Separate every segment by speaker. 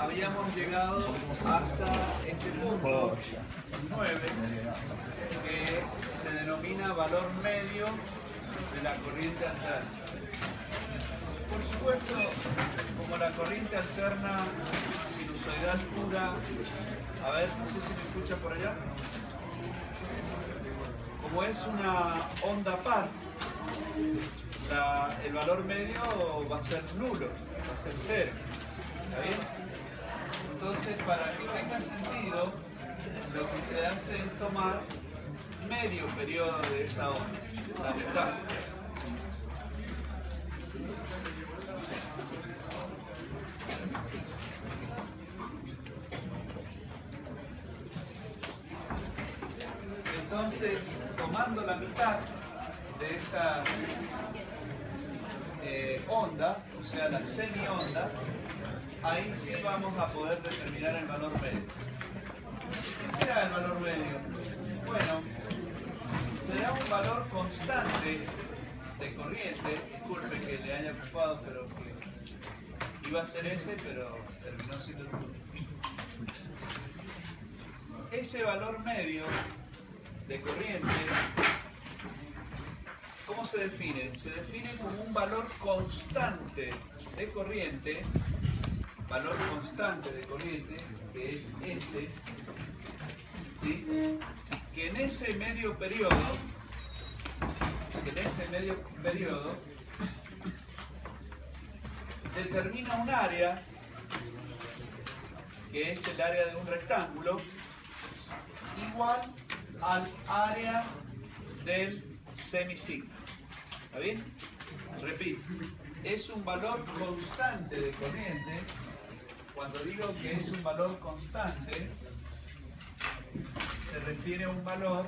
Speaker 1: habíamos llegado hasta este punto 9, que se denomina valor medio de la corriente alterna. Por supuesto, como la corriente alterna sinusoidal pura, a ver, no sé si me escucha por allá, como es una onda par, el valor medio va a ser nulo, va a ser 0. ¿Está bien? Entonces, para que tenga sentido, lo que se hace es tomar medio periodo de esa onda, la mitad. Entonces, tomando la mitad de esa onda, o sea, la semi-onda, ahí sí vamos a poder determinar el valor medio. ¿Qué será el valor medio? Bueno, será un valor constante de corriente. Disculpe que le haya ocupado, pero que iba a ser ese, pero terminó siendo el punto. Ese valor medio de corriente, ¿cómo se define? Se define como un valor constante de corriente, valor constante de corriente, que es este, ¿sí? Que en ese medio periodo, determina un área, que es el área de un rectángulo, igual al área del semiciclo. ¿Está bien? Repito, es un valor constante de corriente. Cuando digo que es un valor constante, se refiere a un valor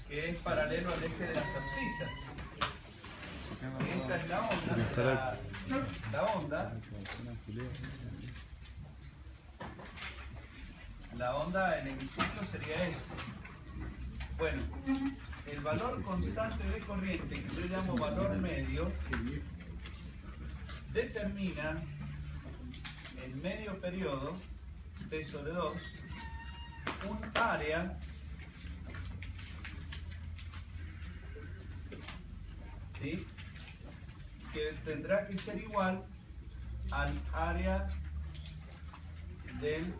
Speaker 1: que es paralelo al eje de las abscisas. Si esta es la onda, la onda en hemiciclo sería ese. Bueno, el valor constante de corriente, que yo llamo valor medio, determina en medio periodo, T sobre 2, un área, ¿sí?, que tendrá que ser igual al área del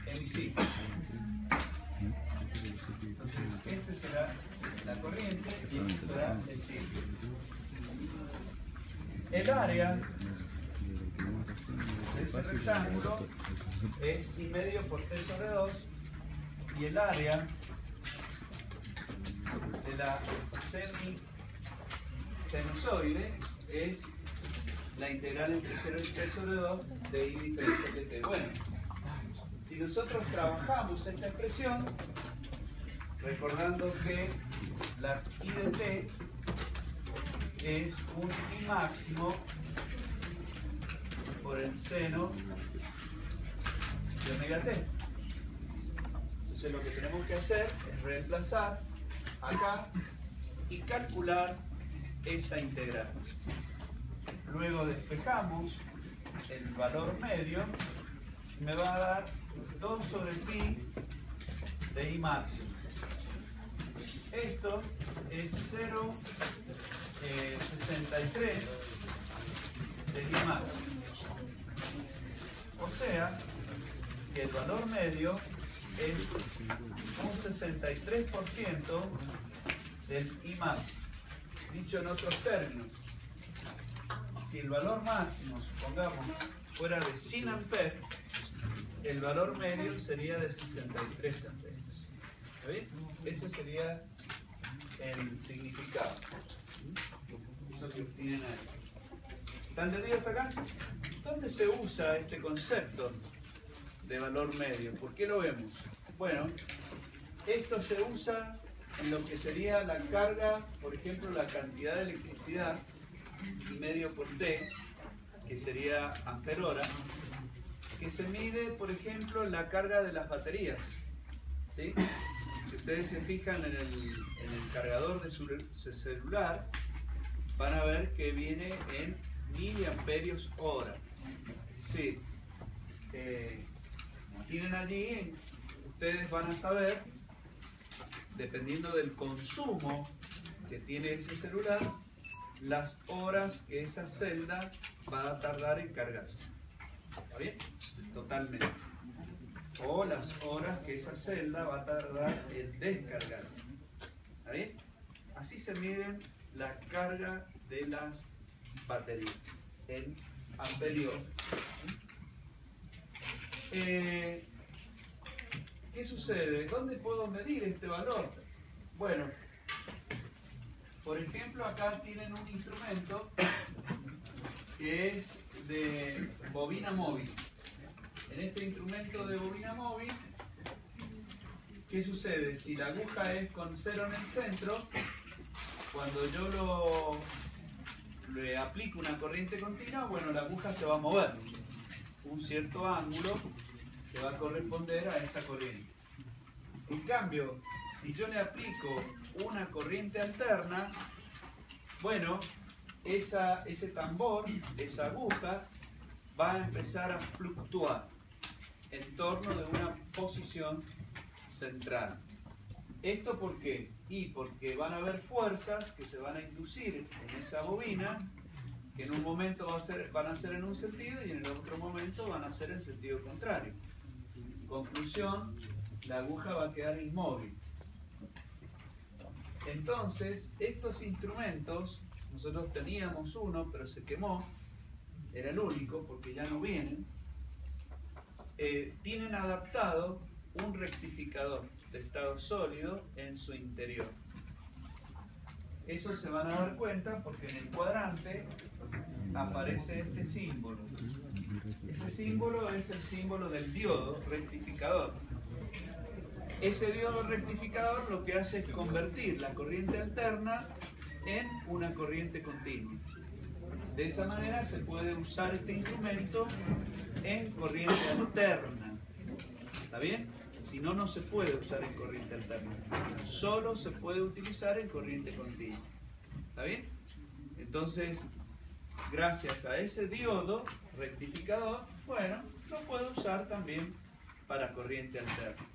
Speaker 1: hemiciclo. Entonces, este será la corriente y este será el ciclo. El área de ese rectángulo es I medio por T sobre 2 y el área de la sinusoide es la integral entre 0 y T sobre 2 de I diferencial de T. Bueno, si nosotros trabajamos esta expresión, recordando que la I de T es un I máximo por el seno de omega T. Entonces lo que tenemos que hacer es reemplazar acá y calcular esa integral. Luego despejamos el valor medio y me va a dar 2 sobre pi de I máximo. Esto es 0,63 de I máximo. O sea que el valor medio es un 63% del I máximo. Dicho en otros términos, si el valor máximo, supongamos, fuera de 100 amperes, el valor medio sería de 63 amperes. ¿Está bien? Ese sería el significado. Eso que obtienen ahí. ¿Está entendido hasta acá? ¿Dónde se usa este concepto de valor medio? ¿Por qué lo vemos? Bueno, esto se usa en lo que sería la carga, por ejemplo, la cantidad de electricidad, I medio por T, que sería ampere hora, que se mide, por ejemplo, en la carga de las baterías. ¿Sí? Si ustedes se fijan en el cargador de su celular, van a ver que viene en miliamperios hora. Sí, tienen allí, ustedes van a saber, dependiendo del consumo que tiene ese celular, las horas que esa celda va a tardar en cargarse. ¿Está bien? Totalmente. O las horas que esa celda va a tardar en descargarse. ¿Está bien? Así se miden la carga de las baterías en amperios. ¿Qué sucede? ¿Dónde puedo medir este valor? Bueno, por ejemplo, acá tienen un instrumento que es de bobina móvil. En este instrumento de bobina móvil, ¿qué sucede? Si la aguja es con 0 en el centro, cuando yo le aplico una corriente continua, bueno, la aguja se va a mover un cierto ángulo que va a corresponder a esa corriente. En cambio, si yo le aplico una corriente alterna, bueno, ese tambor, esa aguja, va a empezar a fluctuar en torno de una posición central. ¿Esto por qué? Y porque van a haber fuerzas que se van a inducir en esa bobina, que en un momento van a ser en un sentido y en el otro momento van a ser en sentido contrario. Conclusión, la aguja va a quedar inmóvil. Entonces, estos instrumentos, nosotros teníamos uno, pero se quemó, era el único porque ya no vienen, tienen adaptado un rectificador de estado sólido en su interior. Eso se van a dar cuenta porque en el cuadrante aparece este símbolo. Ese símbolo es el símbolo del diodo rectificador. Ese diodo rectificador lo que hace es convertir la corriente alterna en una corriente continua. De esa manera se puede usar este instrumento en corriente alterna. ¿Está bien? Si no, no se puede usar en corriente alterna. Solo se puede utilizar en corriente continua. ¿Está bien? Entonces, gracias a ese diodo rectificador, bueno, lo puedo usar también para corriente alterna.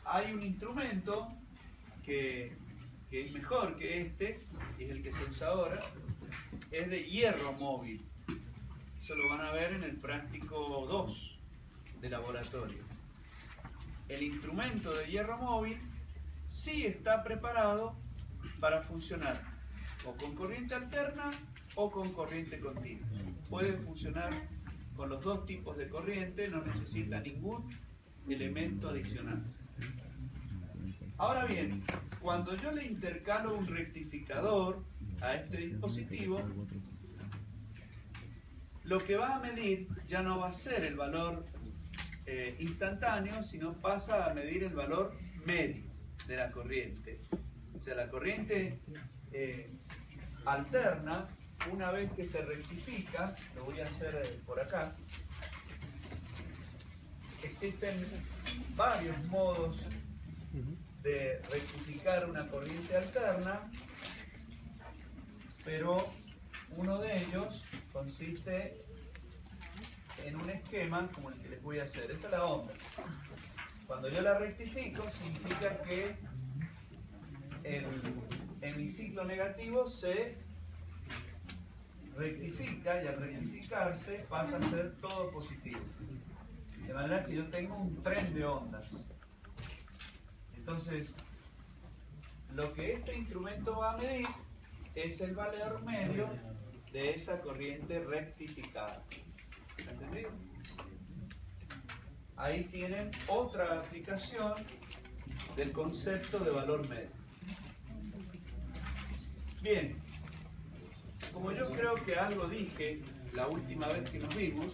Speaker 1: Hay un instrumento que es mejor que este, y es el que se usa ahora, es de hierro móvil. Eso lo van a ver en el práctico 2 de laboratorio. El instrumento de hierro móvil sí está preparado para funcionar o con corriente alterna o con corriente continua. Puede funcionar con los dos tipos de corriente, no necesita ningún elemento adicional. Ahora bien, cuando yo le intercalo un rectificador a este dispositivo, lo que va a medir ya no va a ser el valor instantáneo, sino pasa a medir el valor medio de la corriente. O sea, la corriente alterna, una vez que se rectifica, lo voy a hacer por acá, existen varios modos de rectificar una corriente alterna, pero uno de ellos consiste en un esquema como el que les voy a hacer. Esa es la onda. Cuando yo la rectifico, significa que el hemiciclo negativo se rectifica y al rectificarse pasa a ser todo positivo. De manera que yo tengo un tren de ondas. Entonces, lo que este instrumento va a medir es el valor medio de esa corriente rectificada. ¿Entendido? Ahí tienen otra aplicación del concepto de valor medio. Bien, como yo creo que algo dije la última vez que nos vimos,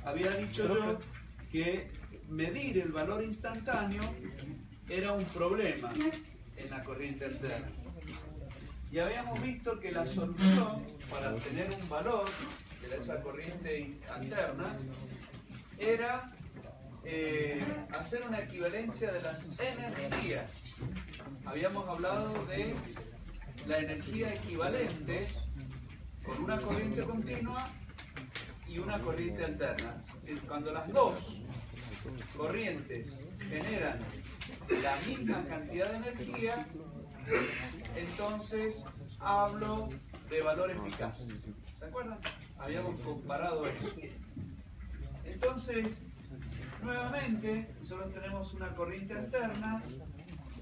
Speaker 1: había dicho yo que medir el valor instantáneo era un problema en la corriente alterna. Y habíamos visto que la solución para obtener un valor de esa corriente alterna era hacer una equivalencia de las energías. Habíamos hablado de la energía equivalente con una corriente continua y una corriente alterna. Es decir, cuando las dos corrientes generan la misma cantidad de energía, entonces hablo de valor eficaz. ¿Se acuerdan? Habíamos comparado eso. Entonces, nuevamente, nosotros tenemos una corriente alterna.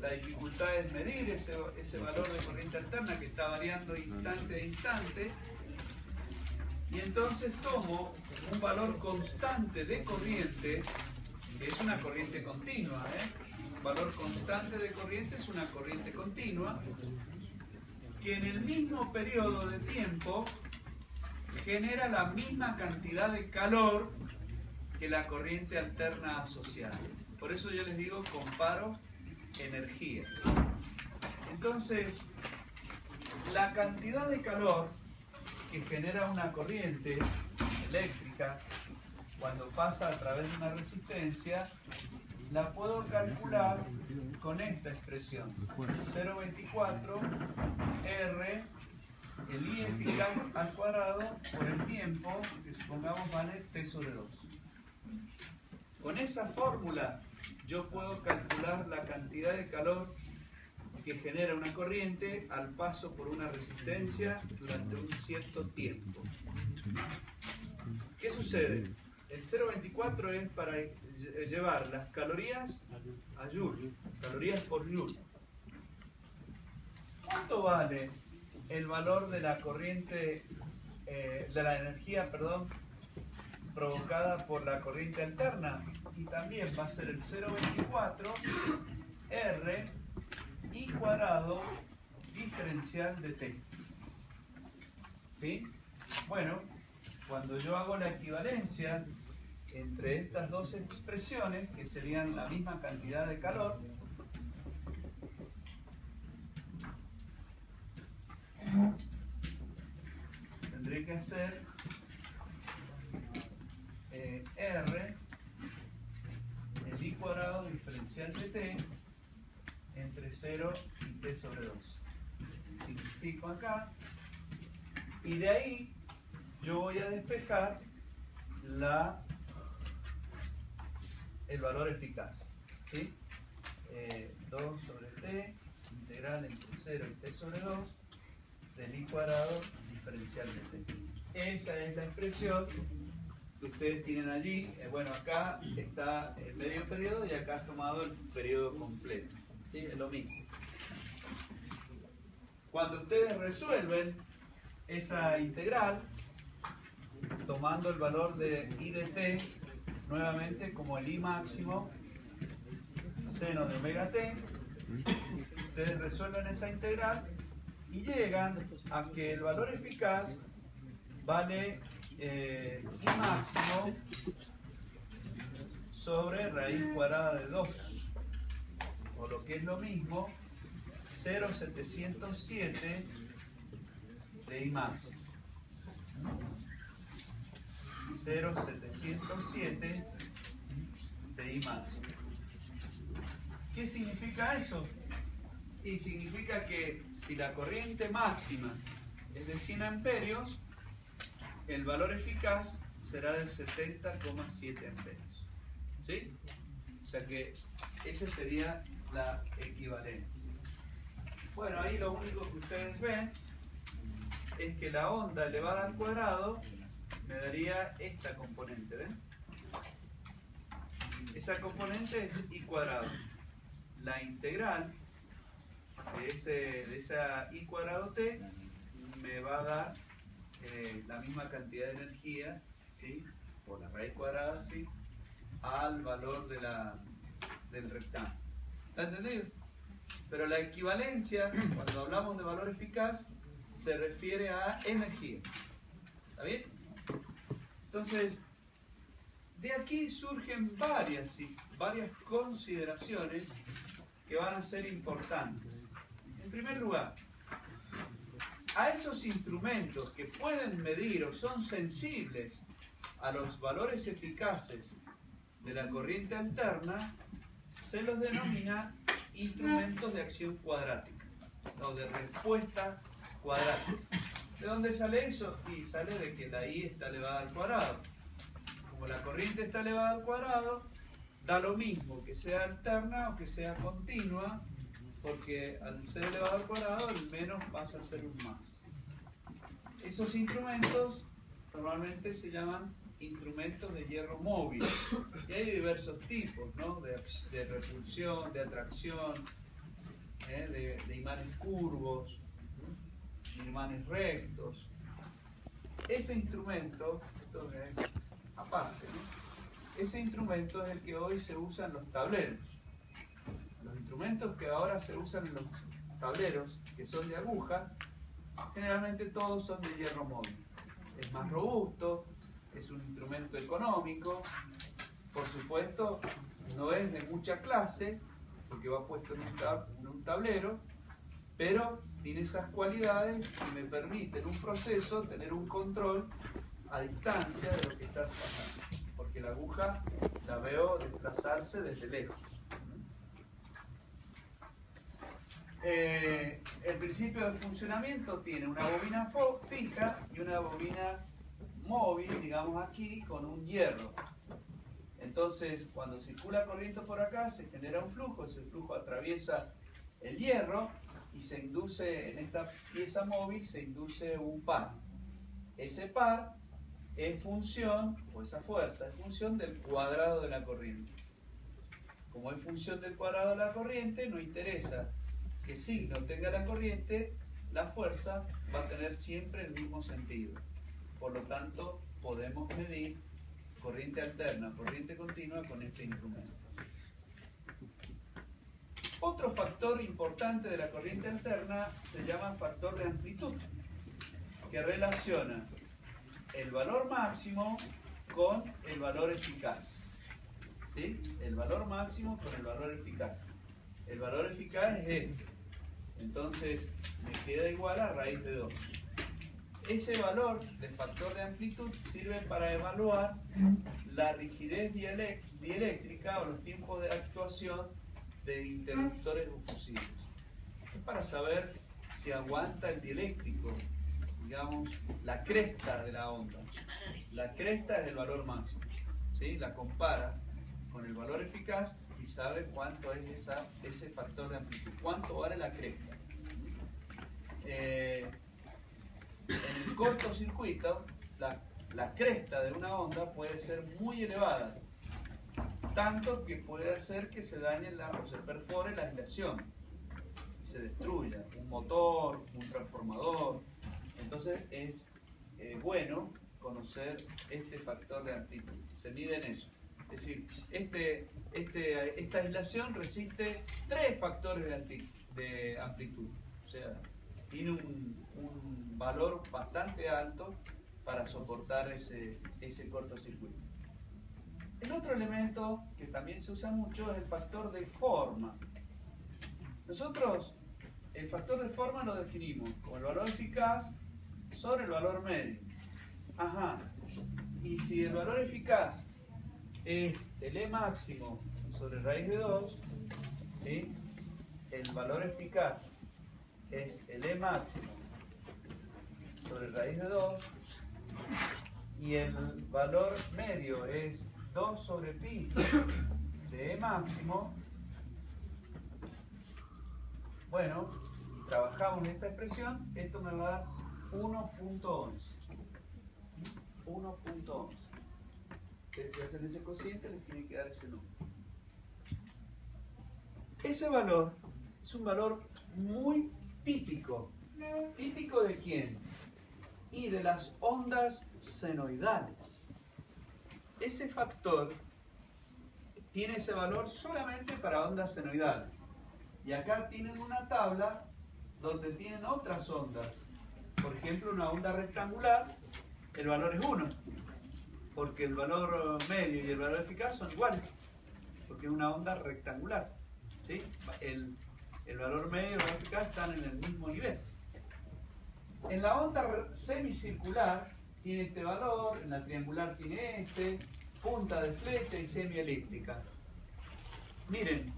Speaker 1: La dificultad es medir ese valor de corriente alterna que está variando instante a instante. Y entonces tomo un valor constante de corriente, que es una corriente continua. Un valor constante de corriente es una corriente continua, que en el mismo periodo de tiempo genera la misma cantidad de calor que la corriente alterna asociada. Por eso yo les digo, comparo energías. Entonces, la cantidad de calor que genera una corriente eléctrica cuando pasa a través de una resistencia, la puedo calcular con esta expresión: 0,24 R, el I eficaz al cuadrado, por el tiempo, que supongamos vale T sobre 2. Con esa fórmula yo puedo calcular la cantidad de calor que genera una corriente al paso por una resistencia durante un cierto tiempo. ¿Qué sucede? El 0,24 es para llevar las calorías a Joule, calorías por Joule. ¿Cuánto vale el valor de la corriente, de la energía, perdón, provocada por la corriente alterna? Y también va a ser el 0,24 R I cuadrado diferencial de T. ¿Sí? Bueno, cuando yo hago la equivalencia entre estas dos expresiones, que serían la misma cantidad de calor, tendré que hacer R, el I cuadrado diferencial de T, entre 0 y T sobre 2. Simplifico acá, y de ahí yo voy a despejar el valor eficaz. ¿Sí? 2 sobre T, integral entre 0 y T sobre 2, del I cuadrado diferencial de T. Esa es la expresión que ustedes tienen allí. Bueno, acá está el medio periodo y acá has tomado el periodo completo. ¿Sí? Es lo mismo. Cuando ustedes resuelven esa integral, tomando el valor de I de t nuevamente como el I máximo seno de omega t, ustedes resuelven esa integral y llegan a que el valor eficaz vale I máximo sobre raíz cuadrada de 2, o lo que es lo mismo, 0,707 de I máximo. 0,707 de I máximo. ¿Qué significa eso? Y significa que si la corriente máxima es de 100 amperios, el valor eficaz será de 70,7 amperios. ¿Sí? O sea que esa sería la equivalencia. Bueno, ahí lo único que ustedes ven es que la onda elevada al cuadrado me daría esta componente, ¿ven? Esa componente es I cuadrado. La integral de esa I cuadrado t me va a dar la misma cantidad de energía, ¿sí? Por la raíz cuadrada, ¿sí? Al valor del rectángulo. ¿Está entendido? Pero la equivalencia, cuando hablamos de valor eficaz, se refiere a energía. ¿Está bien? Entonces, de aquí surgen varias consideraciones que van a ser importantes. En primer lugar, a esos instrumentos que pueden medir o son sensibles a los valores eficaces de la corriente alterna, se los denomina instrumentos de acción cuadrática o de respuesta cuadrática. ¿De dónde sale eso? Y sale de que la I está elevada al cuadrado. Como la corriente está elevada al cuadrado, da lo mismo que sea alterna o que sea continua, porque al ser elevado al cuadrado el menos pasa a ser un más. Esos instrumentos normalmente se llaman instrumentos de hierro móvil, y hay diversos tipos, ¿no? de repulsión, de atracción, de imanes curvos, imanes rectos. Ese instrumento, esto es aparte, ¿no? Ese instrumento es el que hoy se usa en los tableros. Los instrumentos que ahora se usan en los tableros, que son de aguja, generalmente todos son de hierro móvil. Es más robusto, es un instrumento económico, por supuesto no es de mucha clase, porque va puesto en un tablero, pero tiene esas cualidades y me permite en un proceso tener un control a distancia de lo que está pasando, porque la aguja la veo desplazarse desde lejos. El principio de funcionamiento tiene una bobina fija y una bobina móvil, digamos aquí, con un hierro. Entonces, cuando circula corriente por acá, se genera un flujo, ese flujo atraviesa el hierro y se induce, en esta pieza móvil, se induce un par. Ese par es función, o esa fuerza, es función del cuadrado de la corriente. Como es función del cuadrado de la corriente, no interesa qué signo tenga la corriente, la fuerza va a tener siempre el mismo sentido. Por lo tanto, podemos medir corriente alterna, corriente continua con este instrumento. Otro factor importante de la corriente alterna se llama factor de amplitud, que relaciona el valor máximo con el valor eficaz. ¿Sí? El valor máximo con el valor eficaz. El valor eficaz es este. Entonces me queda igual a raíz de 2. Ese valor del factor de amplitud sirve para evaluar la rigidez dieléctrica o los tiempos de actuación de interruptores difusivos. Es para saber si aguanta el dieléctrico, digamos, la cresta de la onda. La cresta es el valor máximo, ¿sí? La compara con el valor eficaz y sabe cuánto es ese factor de amplitud, cuánto vale la cresta. En el cortocircuito, la cresta de una onda puede ser muy elevada, tanto que puede hacer que se dañe o se perfore la aislación, se destruya un motor, un transformador. Entonces es bueno conocer este factor de amplitud, se mide en eso. Es decir, esta aislación resiste 3 factores de amplitud, o sea, tiene un valor bastante alto para soportar ese cortocircuito. El otro elemento que también se usa mucho es el factor de forma. Nosotros el factor de forma lo definimos como el valor eficaz sobre el valor medio. Ajá. Y si el valor eficaz es el E máximo sobre raíz de 2, ¿sí? El valor eficaz es el E máximo sobre raíz de 2 y el valor medio es 2 sobre pi de E máximo. Bueno, trabajamos esta expresión, esto me va a dar 1.11. 1.11. Ustedes si hacen ese cociente les tienen que dar ese número. Ese valor es un valor muy típico. ¿Típico de quién? Y de las ondas senoidales. Ese factor tiene ese valor solamente para ondas senoidales. Y acá tienen una tabla donde tienen otras ondas. Por ejemplo, una onda rectangular, el valor es 1, porque el valor medio y el valor eficaz son iguales, porque es una onda rectangular, ¿sí? El valor medio y el valor eficaz están en el mismo nivel. En la onda semicircular tiene este valor, en la triangular tiene este, punta de flecha y semielíptica. Miren,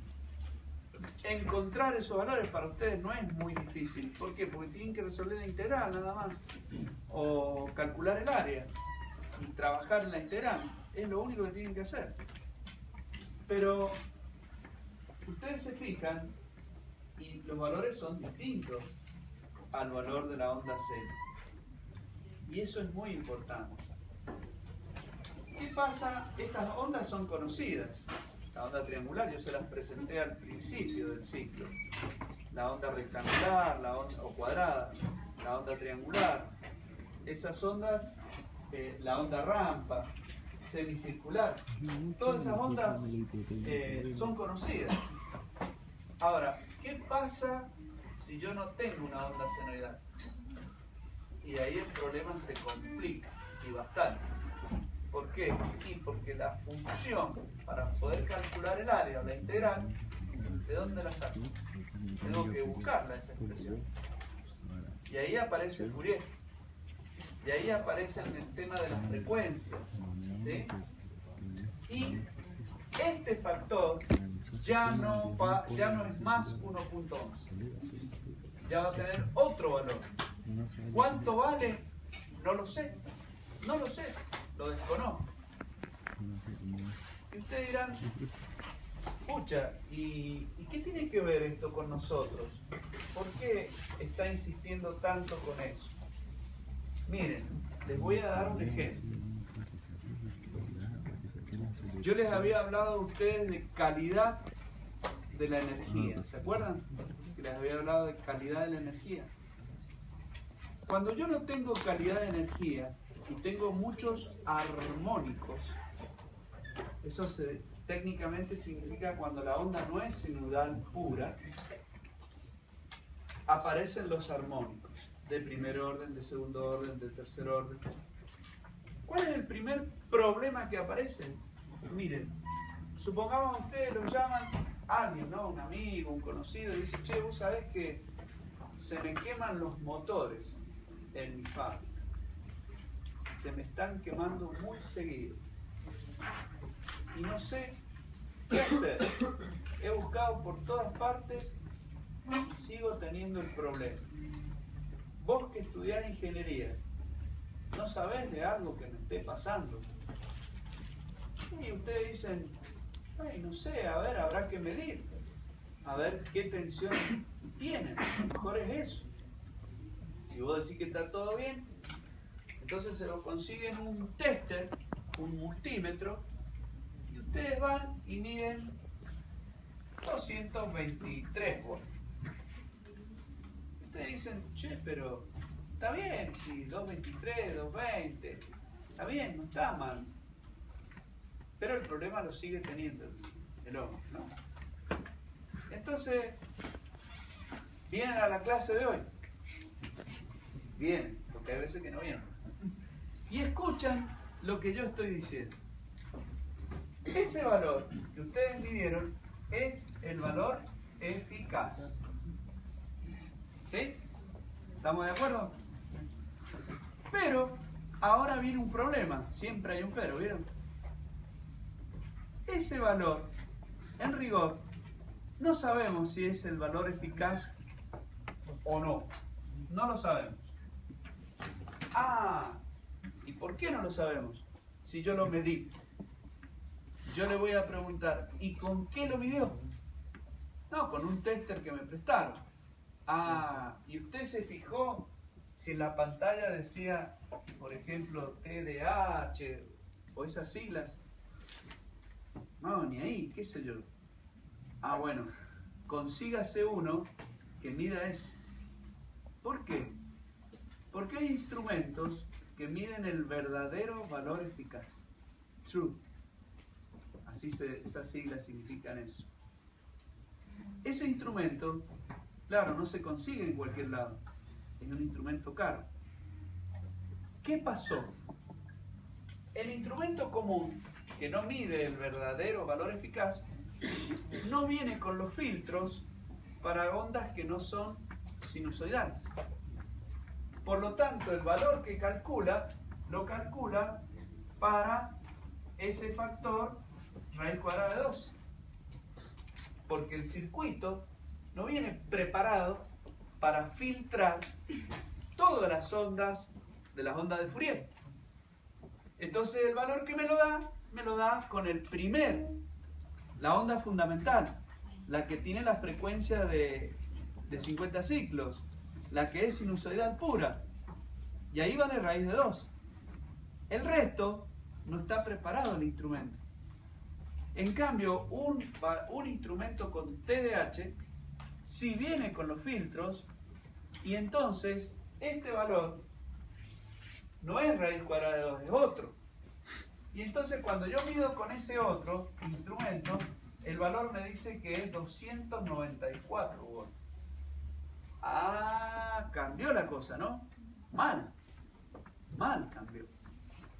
Speaker 1: encontrar esos valores para ustedes no es muy difícil. ¿Por qué? Porque tienen que resolver la integral nada más. O calcular el área y trabajar en la integral. Es lo único que tienen que hacer. Pero ustedes se fijan y los valores son distintos al valor de la onda C. Y eso es muy importante. ¿Qué pasa? Estas ondas son conocidas. La onda triangular, yo se las presenté al principio del ciclo. La onda rectangular, la onda o cuadrada, la onda triangular. Esas ondas, la onda rampa, semicircular. Todas esas ondas son conocidas. Ahora, ¿qué pasa si yo no tengo una onda senoidal? Y ahí el problema se complica, y bastante. ¿Por qué? Y porque la función para poder calcular el área o la integral, ¿de dónde la saco? Tengo que buscarla esa expresión. Y ahí aparece Fourier. Y ahí aparece el tema de las frecuencias. ¿Sí? Y este factor ya no es más 1.11. Ya va a tener otro valor. ¿Cuánto vale? No lo sé. No lo sé. Lo desconozco. Y ustedes dirán, pucha, ¿y qué tiene que ver esto con nosotros? ¿Por qué está insistiendo tanto con eso? Miren, les voy a dar un ejemplo. Yo les había hablado a ustedes de calidad de la energía. ¿Se acuerdan? Que les había hablado de calidad de la energía. Cuando yo no tengo calidad de energía y tengo muchos armónicos, eso técnicamente significa cuando la onda no es sinudal pura, aparecen los armónicos de primer orden, de segundo orden, de tercer orden. ¿Cuál es el primer problema que aparece? Miren, supongamos ustedes lo llaman a alguien, ¿no? Un amigo, un conocido, y dice, che, vos sabés que se me queman los motores en mi fábrica. Se me están quemando muy seguido. Y no sé qué hacer. He buscado por todas partes y sigo teniendo el problema. Vos que estudiás ingeniería, ¿no sabés de algo que me esté pasando? Y ustedes dicen, ay, no sé, a ver, habrá que medir. A ver qué tensión tienen. A lo mejor es eso. Si vos decís que está todo bien, entonces se lo consiguen un tester, un multímetro, y ustedes van y miden 223 volts. Ustedes dicen, che, pero está bien, si 223, 220, está bien, no está mal. Pero el problema lo sigue teniendo el hombre, ¿no? Entonces, ¿vienen a la clase de hoy? Vienen, porque hay veces que no vienen. Y escuchan lo que yo estoy diciendo. Ese valor que ustedes midieron es el valor eficaz. ¿Sí? ¿Estamos de acuerdo? Pero ahora viene un problema. Siempre hay un pero, ¿vieron? Ese valor, en rigor, no sabemos si es el valor eficaz o no. No lo sabemos. Ah, ¿y por qué no lo sabemos? Si yo lo medí. Yo le voy a preguntar, ¿y con qué lo midió? No, con un tester que me prestaron. Ah, ¿y usted se fijó si en la pantalla decía, por ejemplo, TDAH o esas siglas? No, ni ahí, qué sé yo. Ah, bueno, consígase uno que mida eso. ¿Por qué? Porque hay instrumentos que miden el verdadero valor eficaz. True. Así esas siglas significan eso. Ese instrumento, claro, no se consigue en cualquier lado. Es un instrumento caro. ¿Qué pasó? El instrumento común, que no mide el verdadero valor eficaz, no viene con los filtros para ondas que no son sinusoidales. Por lo tanto, el valor que calcula, lo calcula para ese factor raíz cuadrada de 2. porque el circuito no viene preparado para filtrar todas las ondas de las ondas de Fourier. Entonces el valor que me lo da con el la onda fundamental, la que tiene la frecuencia de 50 ciclos, la que es sinusoidal pura. Y ahí vale raíz de 2. El resto no está preparado el instrumento. En cambio, un instrumento con TDH sí viene con los filtros, y entonces este valor no es raíz cuadrada de 2, es otro. Y entonces cuando yo mido con ese otro instrumento, el valor me dice que es 294 volts. Ah, cambió la cosa, ¿no? Mal cambió.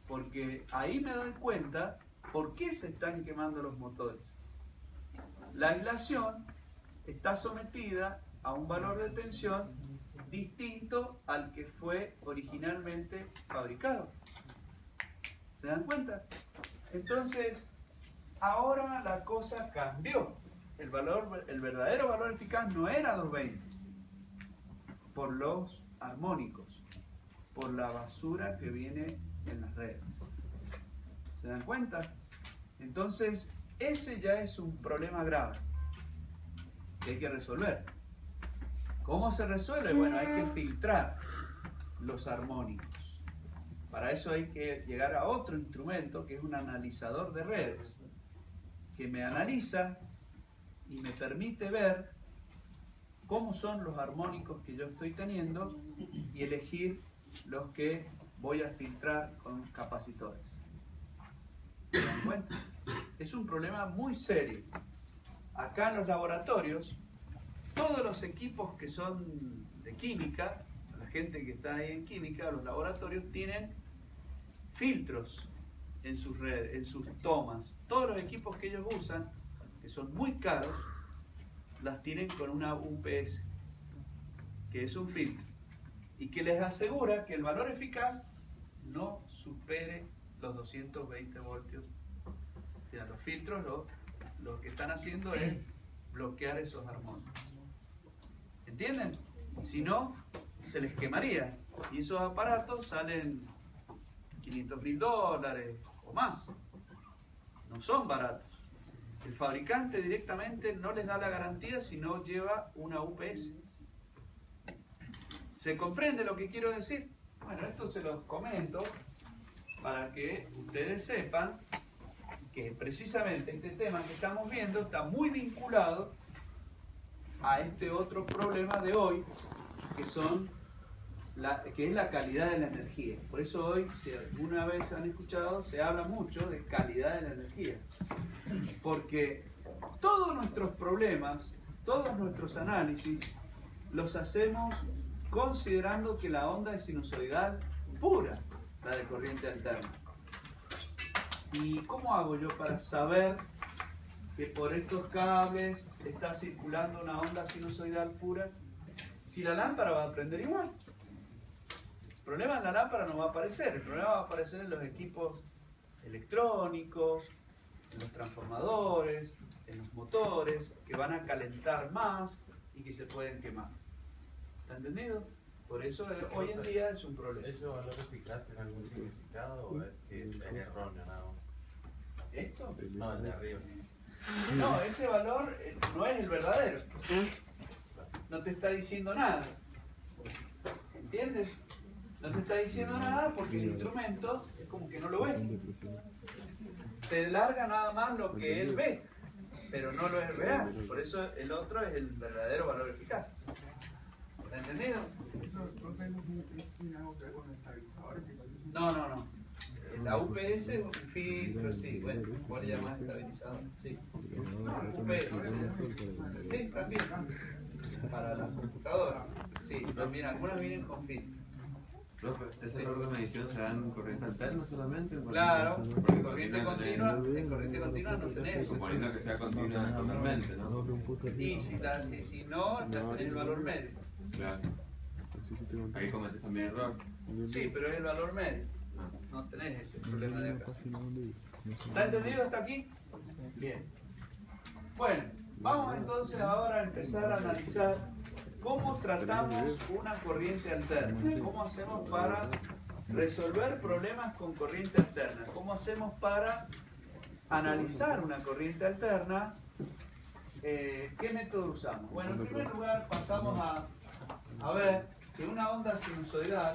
Speaker 1: Porque ahí me doy cuenta por qué se están quemando los motores. La aislación está sometida a un valor de tensión distinto al que fue originalmente fabricado. ¿Se dan cuenta? Entonces, ahora la cosa cambió. El verdadero valor eficaz no era 220 por los armónicos, por la basura que viene en las redes. ¿Se dan cuenta? Entonces, ese ya es un problema grave que hay que resolver. ¿Cómo se resuelve? Bueno, hay que filtrar los armónicos. Para eso hay que llegar a otro instrumento que es un analizador de redes, que me analiza y me permite ver cómo son los armónicos que yo estoy teniendo y elegir los que voy a filtrar con capacitores. ¿Se dan cuenta? Es un problema muy serio. Acá en los laboratorios, todos los equipos que son de química, la gente que está ahí en química, los laboratorios tienen filtros en sus redes, en sus tomas. Todos los equipos que ellos usan, que son muy caros, las tienen con una UPS, que es un filtro, y que les asegura que el valor eficaz no supere los 220 voltios. O sea, los filtros lo que están haciendo es bloquear esos armónicos. ¿Entienden? Si no, se les quemaría. Y esos aparatos salen $500.000 o más. No son baratos. El fabricante directamente no les da la garantía si no lleva una UPS. ¿Se comprende lo que quiero decir? Bueno, esto se los comento para que ustedes sepan que precisamente este tema que estamos viendo está muy vinculado a este otro problema de hoy, que es la calidad de la energía. Por eso hoy, si alguna vez han escuchado, se habla mucho de calidad de la energía. Porque todos nuestros problemas, todos nuestros análisis, los hacemos considerando que la onda es sinusoidal pura, la de corriente alterna. ¿Y cómo hago yo para saber que por estos cables está circulando una onda sinusoidal pura? Si la lámpara va a prender igual. El problema en la lámpara no va a aparecer, el problema va a aparecer en los equipos electrónicos, en los transformadores, en los motores, que van a calentar más y que se pueden quemar. ¿Está entendido? Por eso hoy en día es un problema.
Speaker 2: ¿Ese valor eficaz tiene algún significado o es que es erróneo nada más?
Speaker 1: ¿Esto?
Speaker 2: No, el de arriba.
Speaker 1: No, ese valor no es el verdadero. No te está diciendo nada. ¿Entiendes? No te está diciendo nada porque el instrumento es como que no lo ve. Te larga nada más lo que él ve, pero no lo es real. Por eso el otro es el verdadero valor eficaz. ¿Está entendido? No. La UPS es un filtro, sí, bueno, ¿cuál llamas estabilizador? Sí. UPS, sí, también. Para las computadoras. Sí, también algunas vienen con filtro.
Speaker 3: Profe, ¿ese error de medición se da en corriente alterna solamente?
Speaker 1: Claro, porque corriente continua, en corriente continua no tenés.
Speaker 3: Suponiendo que sea continua totalmente, ¿no?
Speaker 1: Y si no, ya tenés el valor medio.
Speaker 3: Claro. Ahí cometes también error.
Speaker 1: Sí, pero es el valor medio. No tenés ese problema de acá. ¿Está entendido hasta aquí? Bien. Bueno, Vamos entonces ahora a empezar a analizar cómo tratamos una corriente alterna, cómo hacemos para resolver problemas con corriente alterna, cómo hacemos para analizar una corriente alterna, qué método usamos. Bueno, en primer lugar pasamos a ver que una onda sinusoidal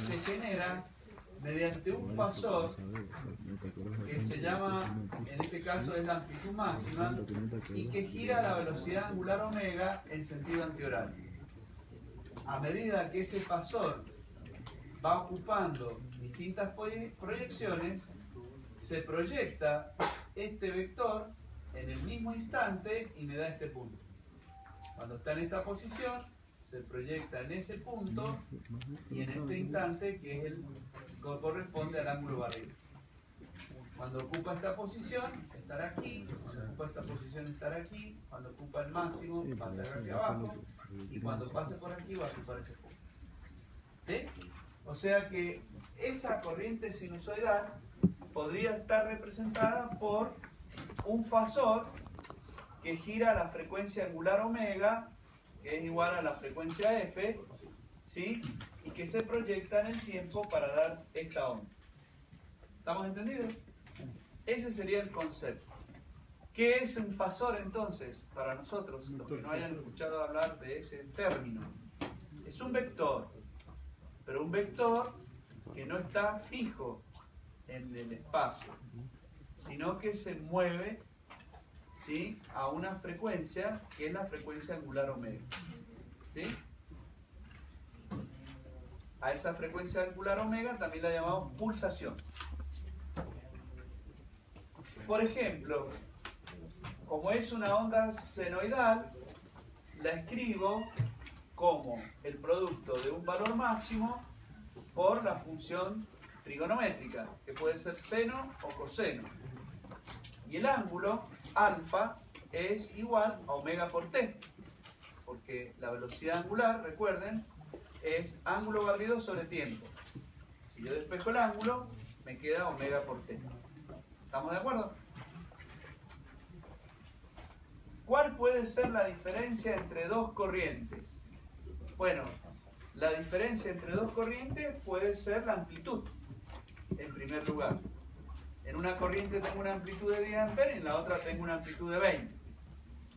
Speaker 1: se genera mediante un fasor que se llama, en este caso es la amplitud máxima, y que gira a la velocidad angular omega en sentido antihorario. A medida que ese fasor va ocupando distintas proyecciones, se proyecta este vector en el mismo instante y me da este punto. Cuando está en esta posición, se proyecta en ese punto y en este instante, que es el que corresponde al ángulo barrido. Cuando ocupa esta posición, estará aquí. Cuando ocupa esta posición, estará aquí. Cuando ocupa el máximo, va a estar aquí abajo. Y cuando pase por aquí, va a ocupar ese punto. ¿Sí? O sea que esa corriente sinusoidal podría estar representada por un fasor que gira a la frecuencia angular omega, que es igual a la frecuencia f, ¿sí? Y que se proyecta en el tiempo para dar esta onda. ¿Estamos entendidos? Ese sería el concepto. ¿Qué es un fasor entonces para nosotros, los que no hayan escuchado hablar de ese término? Es un vector, pero un vector que no está fijo en el espacio, sino que se mueve, ¿sí?, a una frecuencia que es la frecuencia angular omega. ¿Sí? A esa frecuencia angular omega también la llamamos pulsación. Por ejemplo, como es una onda senoidal, la escribo como el producto de un valor máximo por la función trigonométrica, que puede ser seno o coseno. Y el ángulo alfa es igual a omega por t, porque la velocidad angular, recuerden, es ángulo barrido sobre tiempo. Si yo despejo el ángulo, me queda omega por t. ¿Estamos de acuerdo? ¿Cuál puede ser la diferencia entre dos corrientes? Bueno, la diferencia entre dos corrientes puede ser la amplitud, en primer lugar. En una corriente tengo una amplitud de 10 amperes, en la otra tengo una amplitud de 20.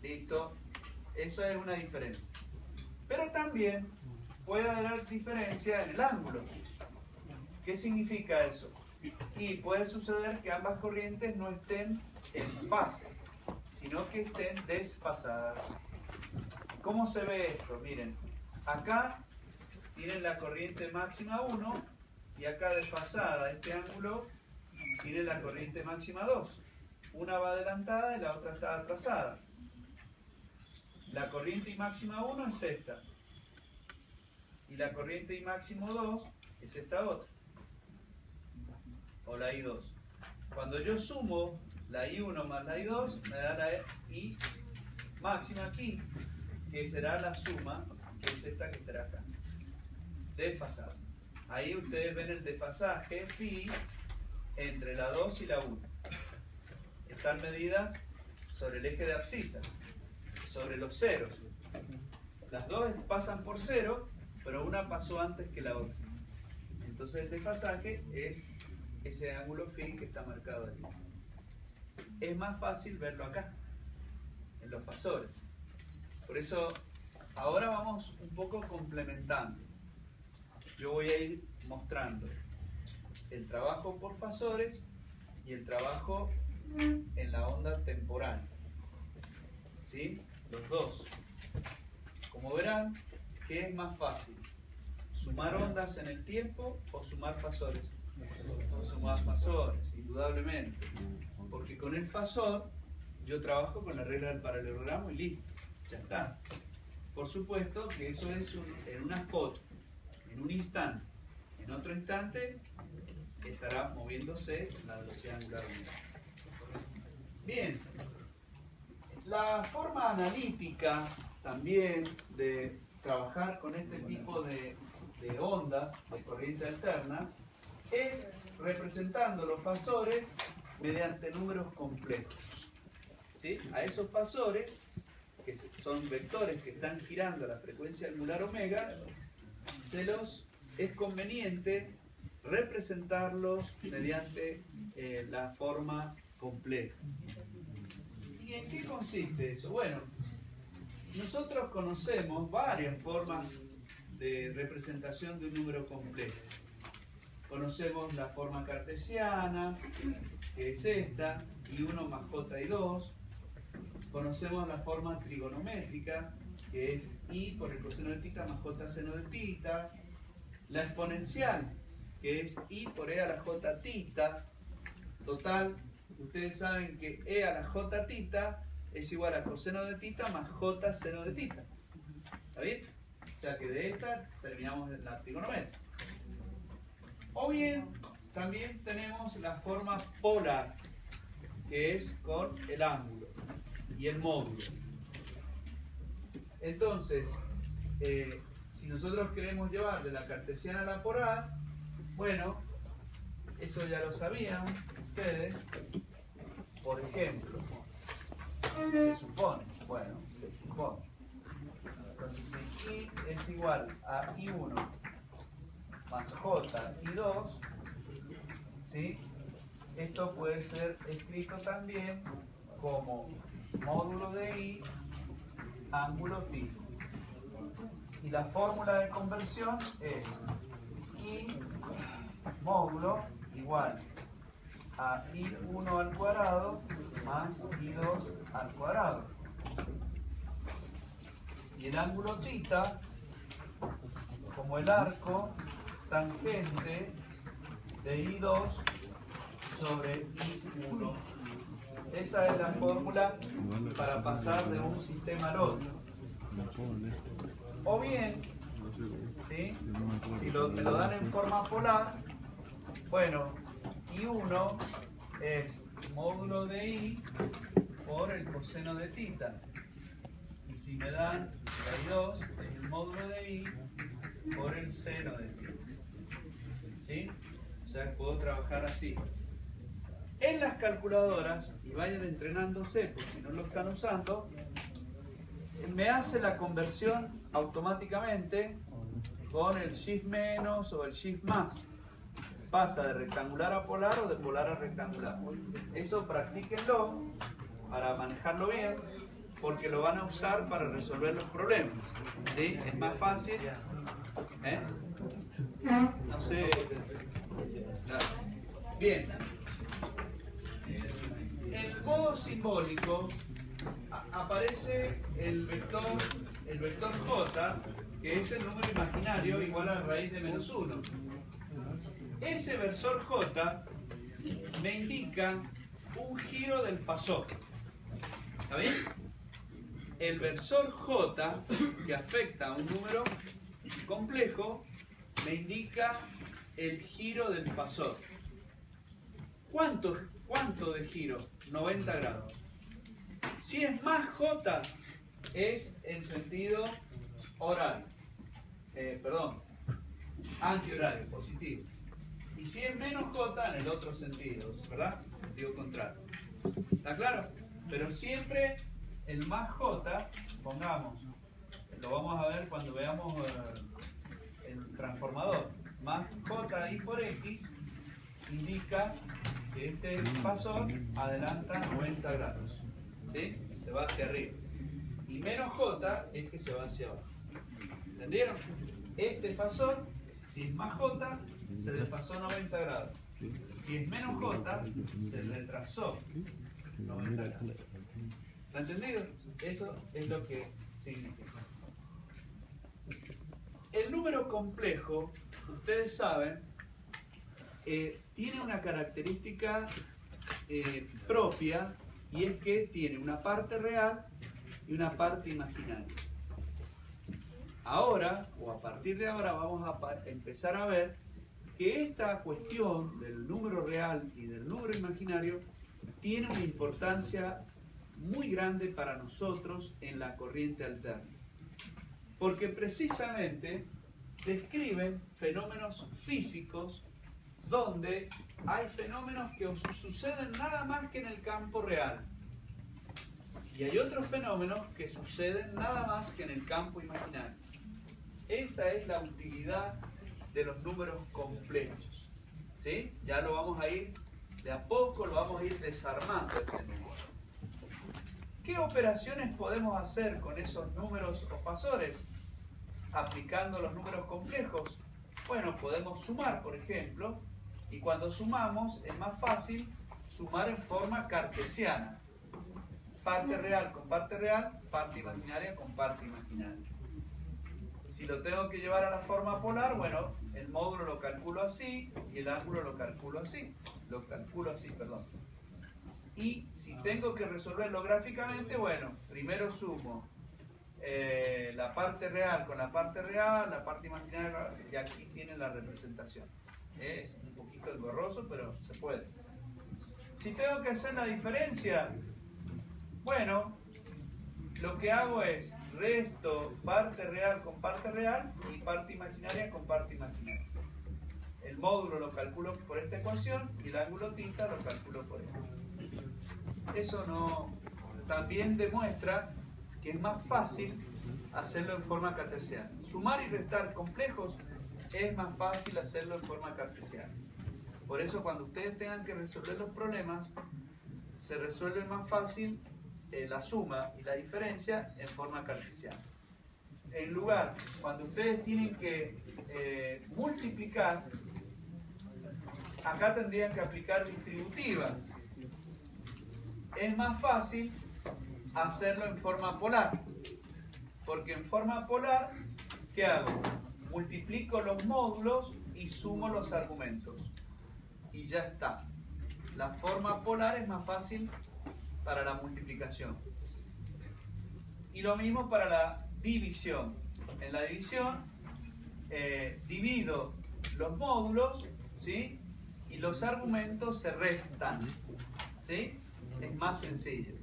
Speaker 1: ¿Listo? Eso es una diferencia. Pero también puede haber diferencia en el ángulo. ¿Qué significa eso? Y puede suceder que ambas corrientes no estén en fase, sino que estén desfasadas. ¿Cómo se ve esto? Miren, acá tienen la corriente máxima 1 y acá desfasada este ángulo tiene la corriente máxima 2. Una va adelantada y la otra está atrasada. La corriente I máxima 1 es esta. Y la corriente I máximo 2 es esta otra. O la I2. Cuando yo sumo la I1 más la I2, me da la I máxima aquí, que será la suma, que es esta que estará acá. Desfasada. Ahí ustedes ven el desfasaje phi entre la 2 y la 1. Están medidas sobre el eje de abscisas, sobre los ceros. Las dos pasan por cero, pero una pasó antes que la otra. Entonces el desfasaje es ese ángulo phi que está marcado aquí. Es más fácil verlo acá, en los fasores. Por eso, ahora vamos un poco complementando. Yo voy a ir mostrando el trabajo por fasores y el trabajo en la onda temporal. ¿Sí? Los dos. Como verán, ¿qué es más fácil? ¿Sumar ondas en el tiempo o sumar fasores? Sumar fasores, indudablemente. Porque con el fasor yo trabajo con la regla del paralelogramo y listo, ya está. Por supuesto que eso es en una foto, en un instante. En otro instante estará moviéndose la velocidad angular. Bien, la forma analítica también de trabajar con este tipo de ondas de corriente alterna es representando los fasores mediante números complejos. ¿sí? A esos fasores, que son vectores que están girando a la frecuencia angular omega, es conveniente representarlos mediante la forma compleja. ¿Y en qué consiste eso? Bueno, nosotros conocemos varias formas de representación de un número complejo. Conocemos la forma cartesiana, que es esta, i1 más j2. Conocemos la forma trigonométrica, que es i por el coseno de θ más j seno de θ. La exponencial, que es i por e a la j θ. Total, ustedes saben que e a la j θ es igual a coseno de θ más j seno de θ. ¿Está bien? O sea que de esta terminamos la trigonometría. O bien, también tenemos la forma polar, que es con el ángulo y el módulo. Entonces, si nosotros queremos llevar de la cartesiana a la polar, bueno, eso ya lo sabían ustedes. Por ejemplo, se supone, bueno, se supone. Entonces, si i es igual a i1 más j i2, ¿sí? Esto puede ser escrito también como módulo de i ángulo θ. Y la fórmula de conversión es i módulo igual a i1 al cuadrado más i2 al cuadrado. Y el ángulo θ como el arco tangente de i2 sobre i1. Esa es la fórmula para pasar de un sistema al otro. O bien, ¿sí? Si me lo dan en forma polar, bueno, i1 es módulo de i por el coseno de θ. Y si me dan la i2, es el módulo de i por el seno de θ. ¿Sí? O sea, puedo trabajar así. En las calculadoras, y vayan entrenándose, por si no lo están usando, me hace la conversión automáticamente con el shift menos o el shift más. Pasa de rectangular a polar o de polar a rectangular. Eso practíquenlo para manejarlo bien, porque lo van a usar para resolver los problemas. ¿Sí? Es más fácil. No sé. Bien. En el modo simbólico aparece el vector j, que es el número imaginario igual a la raíz de menos 1. Ese versor j me indica un giro del fasor. ¿Está bien? El versor j, que afecta a un número complejo, me indica el giro del fasor. ¿Cuánto de giro? 90 grados. Si es más j, es en sentido horario. Antihorario, positivo. Y si es menos j, en el otro sentido, ¿verdad? Sentido contrario. ¿Está claro? Pero siempre el más j, pongamos, lo vamos a ver cuando veamos el transformador, más j i por x, indica que este fasor adelanta 90 grados. ¿Sí? Se va hacia arriba. Y menos j es que se va hacia abajo. ¿Entendieron? Este fasor, si es más j, se desfasó 90 grados. Si es menos j, se retrasó 90 grados. ¿Está entendido? Eso es lo que significa. El número complejo, ustedes saben, tiene una característica propia, y es que tiene una parte real y una parte imaginaria. Ahora, o a partir de ahora, vamos a empezar a ver que esta cuestión del número real y del número imaginario tiene una importancia muy grande para nosotros en la corriente alterna. Porque precisamente describen fenómenos físicos donde hay fenómenos que suceden nada más que en el campo real. Y hay otros fenómenos que suceden nada más que en el campo imaginario. Esa es la utilidad de los números complejos. ¿Sí? Ya lo vamos a ir, de a poco lo vamos a ir desarmando este número. ¿Qué operaciones podemos hacer con esos números o fasores? Aplicando los números complejos. Bueno, podemos sumar, por ejemplo, y cuando sumamos es más fácil sumar en forma cartesiana. Parte real con parte real, parte imaginaria con parte imaginaria. Si lo tengo que llevar a la forma polar, bueno, el módulo lo calculo así y el ángulo lo calculo así. Perdón. Y si tengo que resolverlo gráficamente, bueno, primero sumo la parte real con la parte real, la parte imaginaria, y aquí tienen la representación. Es un poquito engorroso, pero se puede. Si tengo que hacer la diferencia, bueno, lo que hago es resto parte real con parte real y parte imaginaria con parte imaginaria. El módulo lo calculo por esta ecuación y el ángulo θ lo calculo por esta. Eso no también demuestra que es más fácil hacerlo en forma cartesiana. Sumar y restar complejos es más fácil hacerlo en forma cartesiana. Por eso cuando ustedes tengan que resolver los problemas, se resuelve más fácil la suma y la diferencia en forma cartesiana. En lugar, cuando ustedes tienen que multiplicar, acá tendrían que aplicar distributiva. Es más fácil hacerlo en forma polar, porque en forma polar, ¿qué hago? Multiplico los módulos y sumo los argumentos. Y ya está. La forma polar es más fácil para la multiplicación. Y lo mismo para la división. En la división divido los módulos, ¿sí? Y los argumentos se restan, ¿sí? Es más sencillo.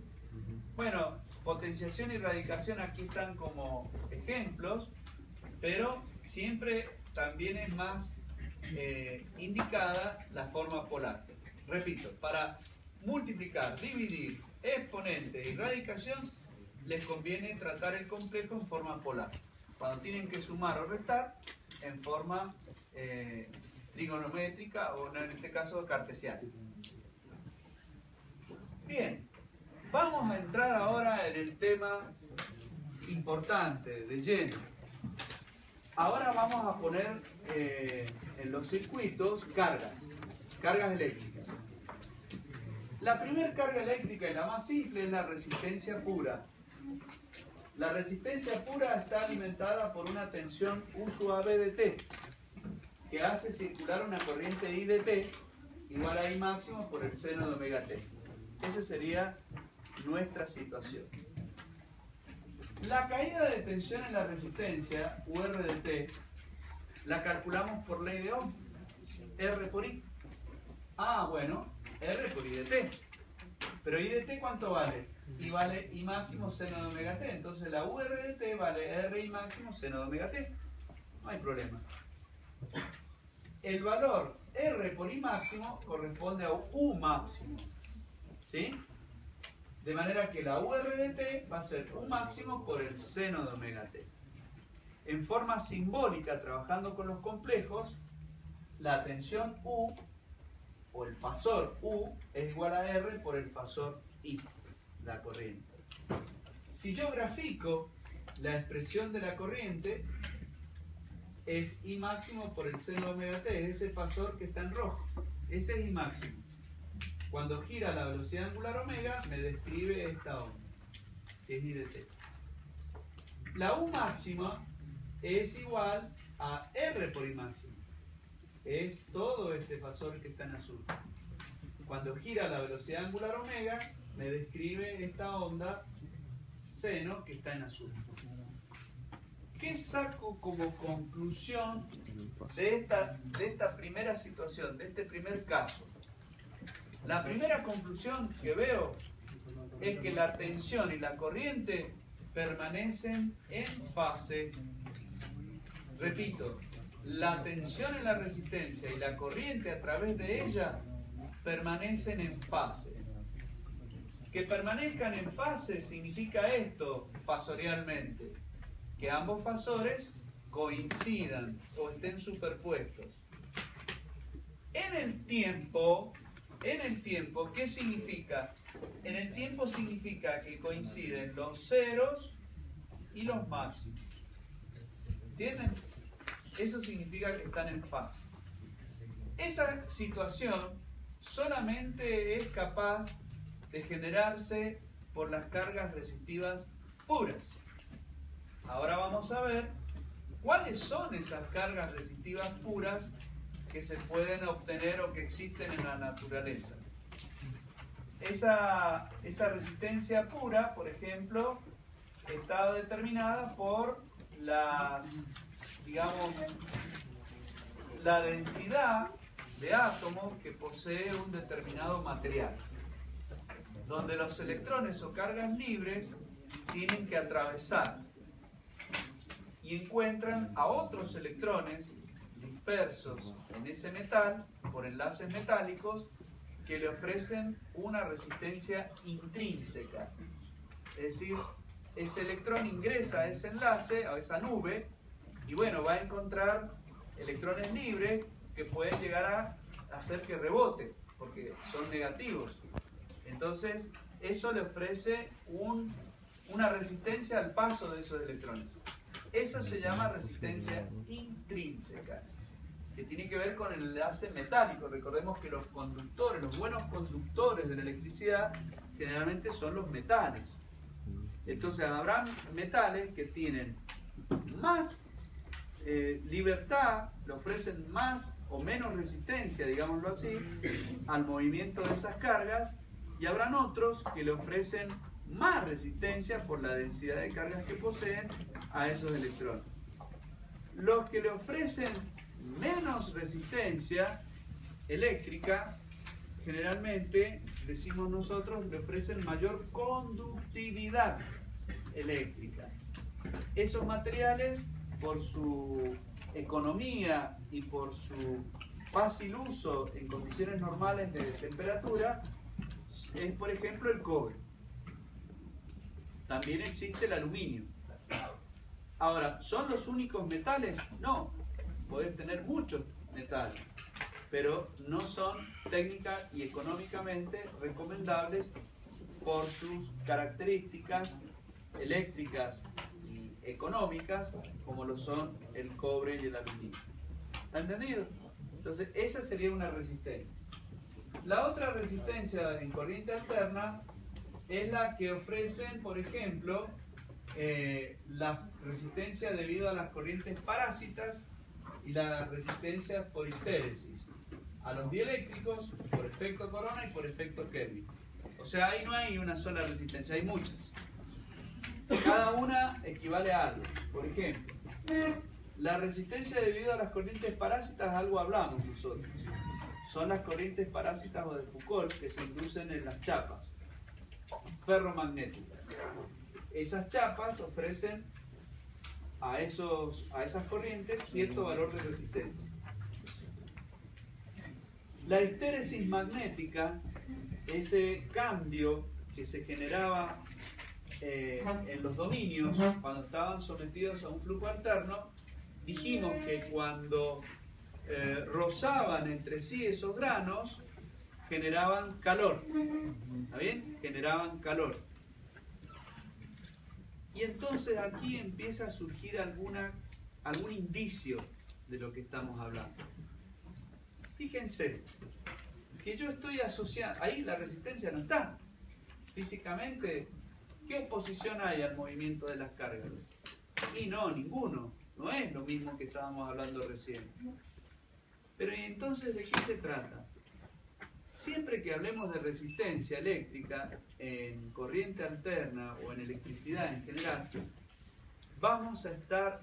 Speaker 1: Bueno, potenciación y radicación aquí están como ejemplos, pero siempre también es más indicada la forma polar. Repito, para multiplicar, dividir, exponente y radicación les conviene tratar el complejo en forma polar. Cuando tienen que sumar o restar, en forma trigonométrica o en este caso cartesiana. Bien, vamos a entrar ahora en el tema importante, de lleno. Ahora vamos a poner en los circuitos cargas eléctricas. La primera carga eléctrica y la más simple es la resistencia pura. La resistencia pura está alimentada por una tensión U sub AB de T, que hace circular una corriente I de T igual a I máximo por el seno de omega T. Esa sería nuestra situación. La caída de tensión en la resistencia, UR de T, la calculamos por ley de Ohm, R por I. Ah, bueno, R por I de T. Pero I de T, ¿cuánto vale? I vale I máximo seno de omega T. Entonces la UR de T vale R I máximo seno de omega T. No hay problema. El valor R por I máximo corresponde a U máximo. ¿Sí? De manera que la UR de T va a ser U máximo por el seno de omega T. En forma simbólica, trabajando con los complejos, la tensión U o el fasor U es igual a R por el fasor I, la corriente. Si yo grafico la expresión de la corriente, es I máximo por el seno de omega T, es ese fasor que está en rojo. Ese es I máximo. Cuando gira la velocidad angular omega, me describe esta onda, que es I de T. La U máxima es igual a R por I máximo. Es todo este fasor que está en azul. Cuando gira la velocidad angular omega, me describe esta onda seno que está en azul. ¿Qué saco como conclusión de esta primera situación, de este primer caso? La primera conclusión que veo es que la tensión y la corriente permanecen en fase. Repito, la tensión en la resistencia y la corriente a través de ella permanecen en fase. Que permanezcan en fase significa esto, fasorialmente, que ambos fasores coincidan o estén superpuestos. En el tiempo, ¿qué significa? En el tiempo significa que coinciden los ceros y los máximos. ¿Entienden? Eso significa que están en fase. Esa situación solamente es capaz de generarse por las cargas resistivas puras. Ahora vamos a ver cuáles son esas cargas resistivas puras que se pueden obtener o que existen en la naturaleza. Esa resistencia pura, por ejemplo, está determinada por la densidad de átomos que posee un determinado material, donde los electrones o cargas libres tienen que atravesar y encuentran a otros electrones dispersos en ese metal por enlaces metálicos que le ofrecen una resistencia intrínseca. Es decir, ese electrón ingresa a ese enlace, a esa nube, y bueno, va a encontrar electrones libres que pueden llegar a hacer que rebote, porque son negativos. Entonces, eso le ofrece una resistencia al paso de esos electrones. Eso se llama resistencia intrínseca, que tiene que ver con el enlace metálico. Recordemos que los conductores, los buenos conductores de la electricidad, generalmente son los metales. Entonces habrá metales que tienen más libertad, le ofrecen más o menos resistencia, digámoslo así, al movimiento de esas cargas, y habrán otros que le ofrecen más resistencia por la densidad de cargas que poseen a esos electrones. Los que le ofrecen menos resistencia eléctrica, generalmente, decimos nosotros, le ofrecen mayor conductividad eléctrica. Esos materiales, por su economía y por su fácil uso en condiciones normales de temperatura, es por ejemplo el cobre. También existe el aluminio. Ahora, ¿son los únicos metales? No, podés tener muchos metales, pero no son técnica y económicamente recomendables por sus características eléctricas y económicas, como lo son el cobre y el aluminio. ¿Está entendido? Entonces, esa sería una resistencia. La otra resistencia en corriente alterna es la que ofrecen, por ejemplo, la resistencia debido a las corrientes parásitas y la resistencia por histéresis a los dieléctricos por efecto corona y por efecto Kelvin. O sea, ahí no hay una sola resistencia, hay muchas. Cada una equivale a algo. Por ejemplo, la resistencia debido a las corrientes parásitas, algo hablamos nosotros. Son las corrientes parásitas o de Foucault que se inducen en las chapas ferromagnéticas. Esas chapas ofrecen a esas corrientes cierto valor de resistencia. La histéresis magnética, ese cambio que se generaba en los dominios cuando estaban sometidos a un flujo alterno, dijimos que cuando rozaban entre sí esos granos, generaban calor. ¿Está bien? Generaban calor. Y entonces aquí empieza a surgir algún indicio de lo que estamos hablando. Fíjense que yo estoy asociando, ahí la resistencia no está. Físicamente, ¿qué oposición hay al movimiento de las cargas? Y no, ninguno. No es lo mismo que estábamos hablando recién. Pero ¿y entonces de qué se trata? Siempre que hablemos de resistencia eléctrica en corriente alterna o en electricidad en general, vamos a estar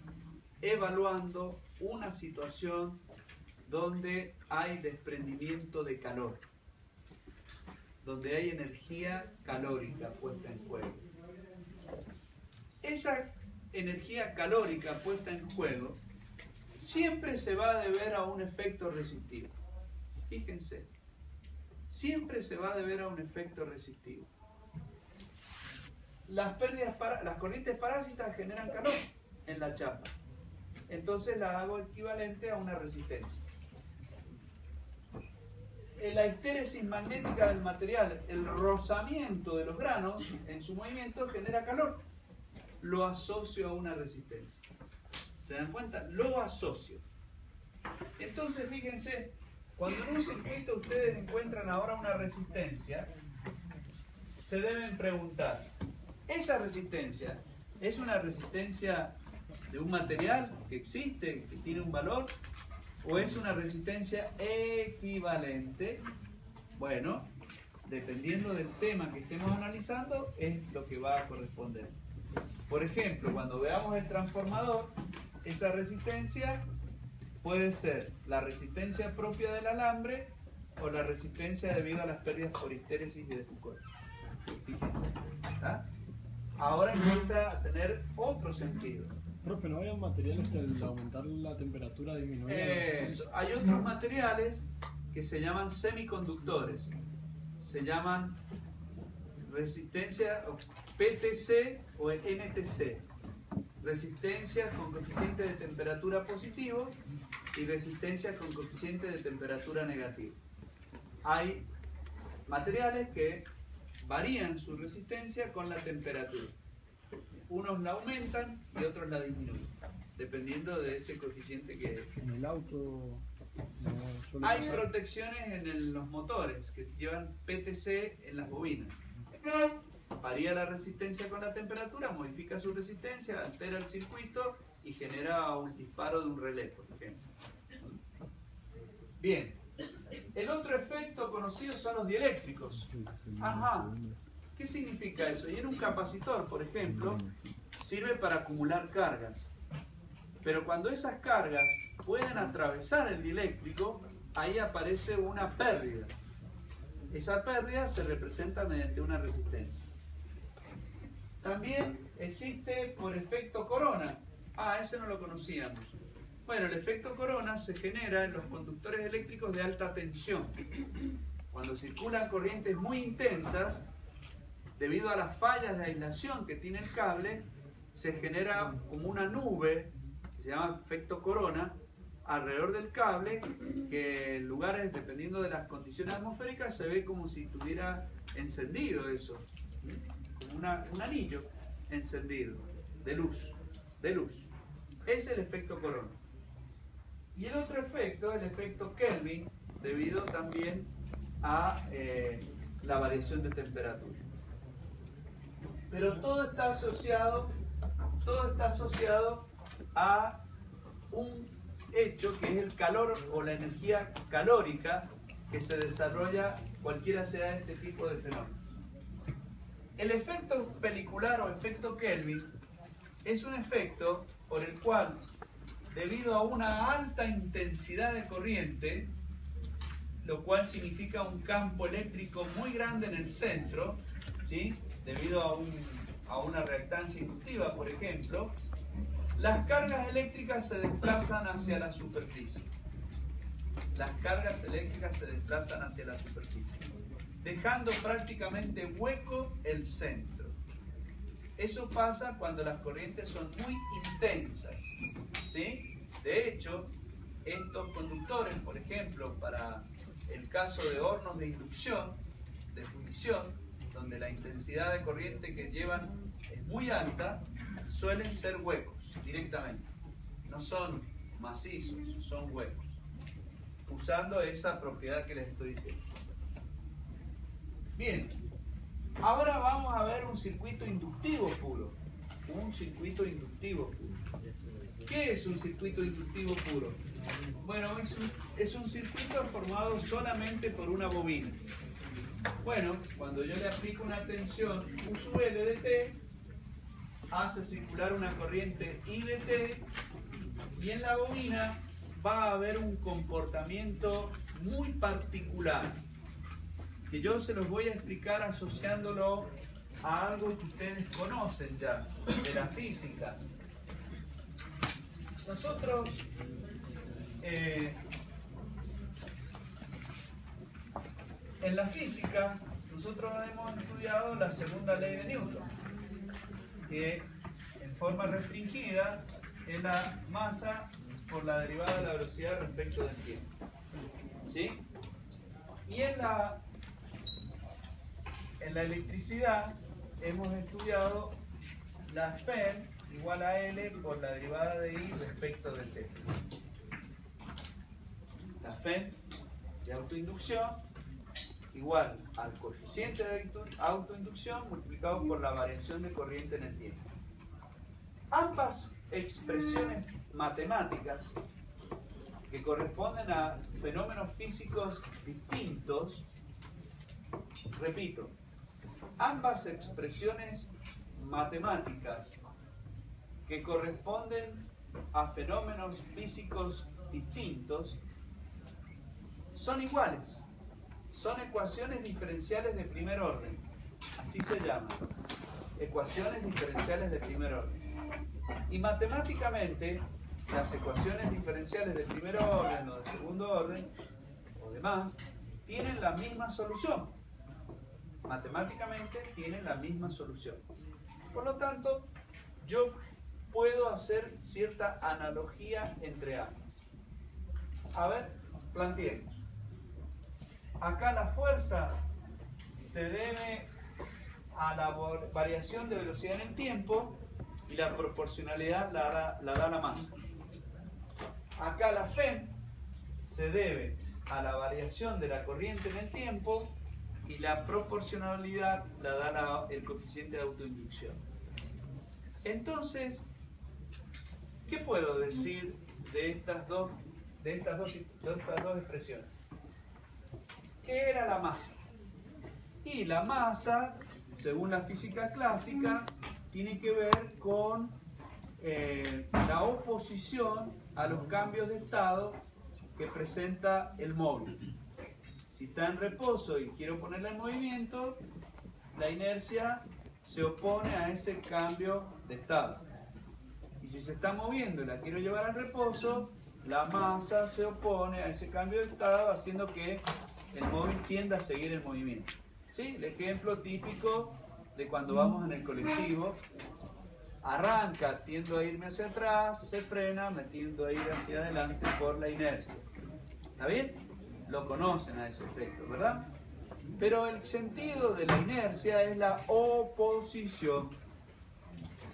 Speaker 1: evaluando una situación donde hay desprendimiento de calor, donde hay energía calórica puesta en juego. Esa energía calórica puesta en juego siempre se va a deber a un efecto resistivo. Fíjense. Siempre se va a deber a un efecto resistivo. las corrientes parásitas generan calor en la chapa. Entonces la hago equivalente a una resistencia. La histéresis magnética del material, el rozamiento de los granos en su movimiento genera calor. Lo asocio a una resistencia. ¿Se dan cuenta? Lo asocio. Entonces, fíjense, cuando en un circuito ustedes encuentran ahora una resistencia, se deben preguntar, ¿esa resistencia es una resistencia de un material que existe, que tiene un valor? ¿O es una resistencia equivalente? Bueno, dependiendo del tema que estemos analizando, es lo que va a corresponder. Por ejemplo, cuando veamos el transformador, esa resistencia puede ser la resistencia propia del alambre o la resistencia debido a las pérdidas por histéresis y de Foucault. Fíjense, ¿está? Ahora empieza a tener otro sentido.
Speaker 4: Profe, ¿no hay materiales que al aumentar la temperatura disminuyen?
Speaker 1: Hay otros materiales que se llaman semiconductores. Se llaman resistencia PTC o NTC. Resistencia con coeficiente de temperatura positivo y resistencia con coeficiente de temperatura negativo. Hay materiales que varían su resistencia con la temperatura. Unos la aumentan y otros la disminuyen, dependiendo de ese coeficiente que...
Speaker 4: En el auto no suele
Speaker 1: Hay
Speaker 4: pasar.
Speaker 1: protecciones en los motores que llevan PTC en las bobinas. Varía la resistencia con la temperatura, modifica su resistencia, altera el circuito y genera un disparo de un relé, por ejemplo. Bien, el otro efecto conocido son los dieléctricos. Ajá, ¿qué significa eso? Y en un capacitor, por ejemplo, sirve para acumular cargas. Pero cuando esas cargas pueden atravesar el dieléctrico, ahí aparece una pérdida. Esa pérdida se representa mediante una resistencia. También existe por efecto corona. Ah, ese no lo conocíamos. Bueno, el efecto corona se genera en los conductores eléctricos de alta tensión. Cuando circulan corrientes muy intensas, debido a las fallas de aislación que tiene el cable, se genera como una nube, que se llama efecto corona, alrededor del cable, que en lugares, dependiendo de las condiciones atmosféricas, se ve como si estuviera encendido eso, como un anillo encendido, de luz. Es el efecto corona. Y el otro efecto, el efecto Kelvin, debido también a la variación de temperatura. Pero todo está asociado a un hecho que es el calor o la energía calórica que se desarrolla cualquiera sea este tipo de fenómeno. El efecto pelicular o efecto Kelvin es un efecto por el cual, debido a una alta intensidad de corriente, lo cual significa un campo eléctrico muy grande en el centro, ¿sí? Debido a una reactancia inductiva, por ejemplo, las cargas eléctricas se desplazan hacia la superficie. Las cargas eléctricas se desplazan hacia la superficie, dejando prácticamente hueco el centro. Eso pasa cuando las corrientes son muy intensas, ¿sí? De hecho, estos conductores, por ejemplo, para el caso de hornos de inducción, de fundición, donde la intensidad de corriente que llevan es muy alta, suelen ser huecos directamente. No son macizos, son huecos, usando esa propiedad que les estoy diciendo. Bien, ahora vamos a ver un circuito inductivo puro. Un circuito inductivo puro. ¿Qué es un circuito inductivo puro? Bueno, es un circuito formado solamente por una bobina. Bueno, cuando yo le aplico una tensión U sub L de T, hace circular una corriente I de T, y en la bobina va a haber un comportamiento muy particular, que yo se los voy a explicar asociándolo a algo que ustedes conocen ya, de la física. Nosotros en la física, nosotros hemos estudiado la segunda ley de Newton. que en forma restringida es la masa por la derivada de la velocidad respecto del tiempo. ¿Sí? Y en la electricidad hemos estudiado la Phi igual a L por la derivada de I respecto del T. La Phi de autoinducción igual al coeficiente de autoinducción multiplicado por la variación de corriente en el tiempo. Ambas expresiones matemáticas que corresponden a fenómenos físicos distintos, repito, ambas expresiones matemáticas que corresponden a fenómenos físicos distintos son iguales, son ecuaciones diferenciales de primer orden, así se llaman, ecuaciones diferenciales de primer orden. Y matemáticamente, las ecuaciones diferenciales de primer orden o de segundo orden o demás tienen la misma solución. Matemáticamente tienen la misma solución. Por lo tanto, yo puedo hacer cierta analogía entre ambas. A ver, planteemos. Acá la fuerza se debe a la variación de velocidad en el tiempo y la proporcionalidad la da la masa. Acá la Phi se debe a la variación de la corriente en el tiempo y la proporcionalidad la da el coeficiente de autoinducción. Entonces, ¿qué puedo decir de estas dos expresiones? ¿Qué era la masa? Y la masa, según la física clásica, tiene que ver con la oposición a los cambios de estado que presenta el móvil. Si está en reposo y quiero ponerla en movimiento, la inercia se opone a ese cambio de estado. Y si se está moviendo y la quiero llevar al reposo, la masa se opone a ese cambio de estado, haciendo que el móvil tienda a seguir el movimiento. ¿Sí? El ejemplo típico de cuando vamos en el colectivo: arranca, tiendo a irme hacia atrás, se frena, me tiendo a ir hacia adelante por la inercia. ¿Está bien? Lo conocen a ese efecto, ¿verdad? Pero el sentido de la inercia es la oposición.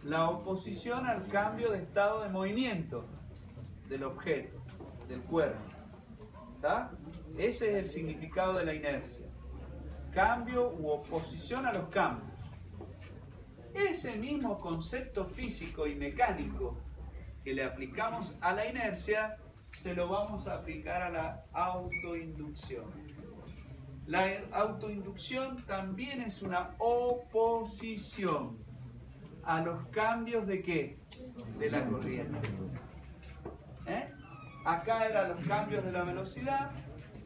Speaker 1: La oposición al cambio de estado de movimiento del objeto, del cuerpo. ¿Está? Ese es el significado de la inercia. Cambio u oposición a los cambios. Ese mismo concepto físico y mecánico que le aplicamos a la inercia, se lo vamos a aplicar a la autoinducción. La autoinducción también es una oposición a los cambios de ¿qué? De la corriente. Acá eran los cambios de la velocidad,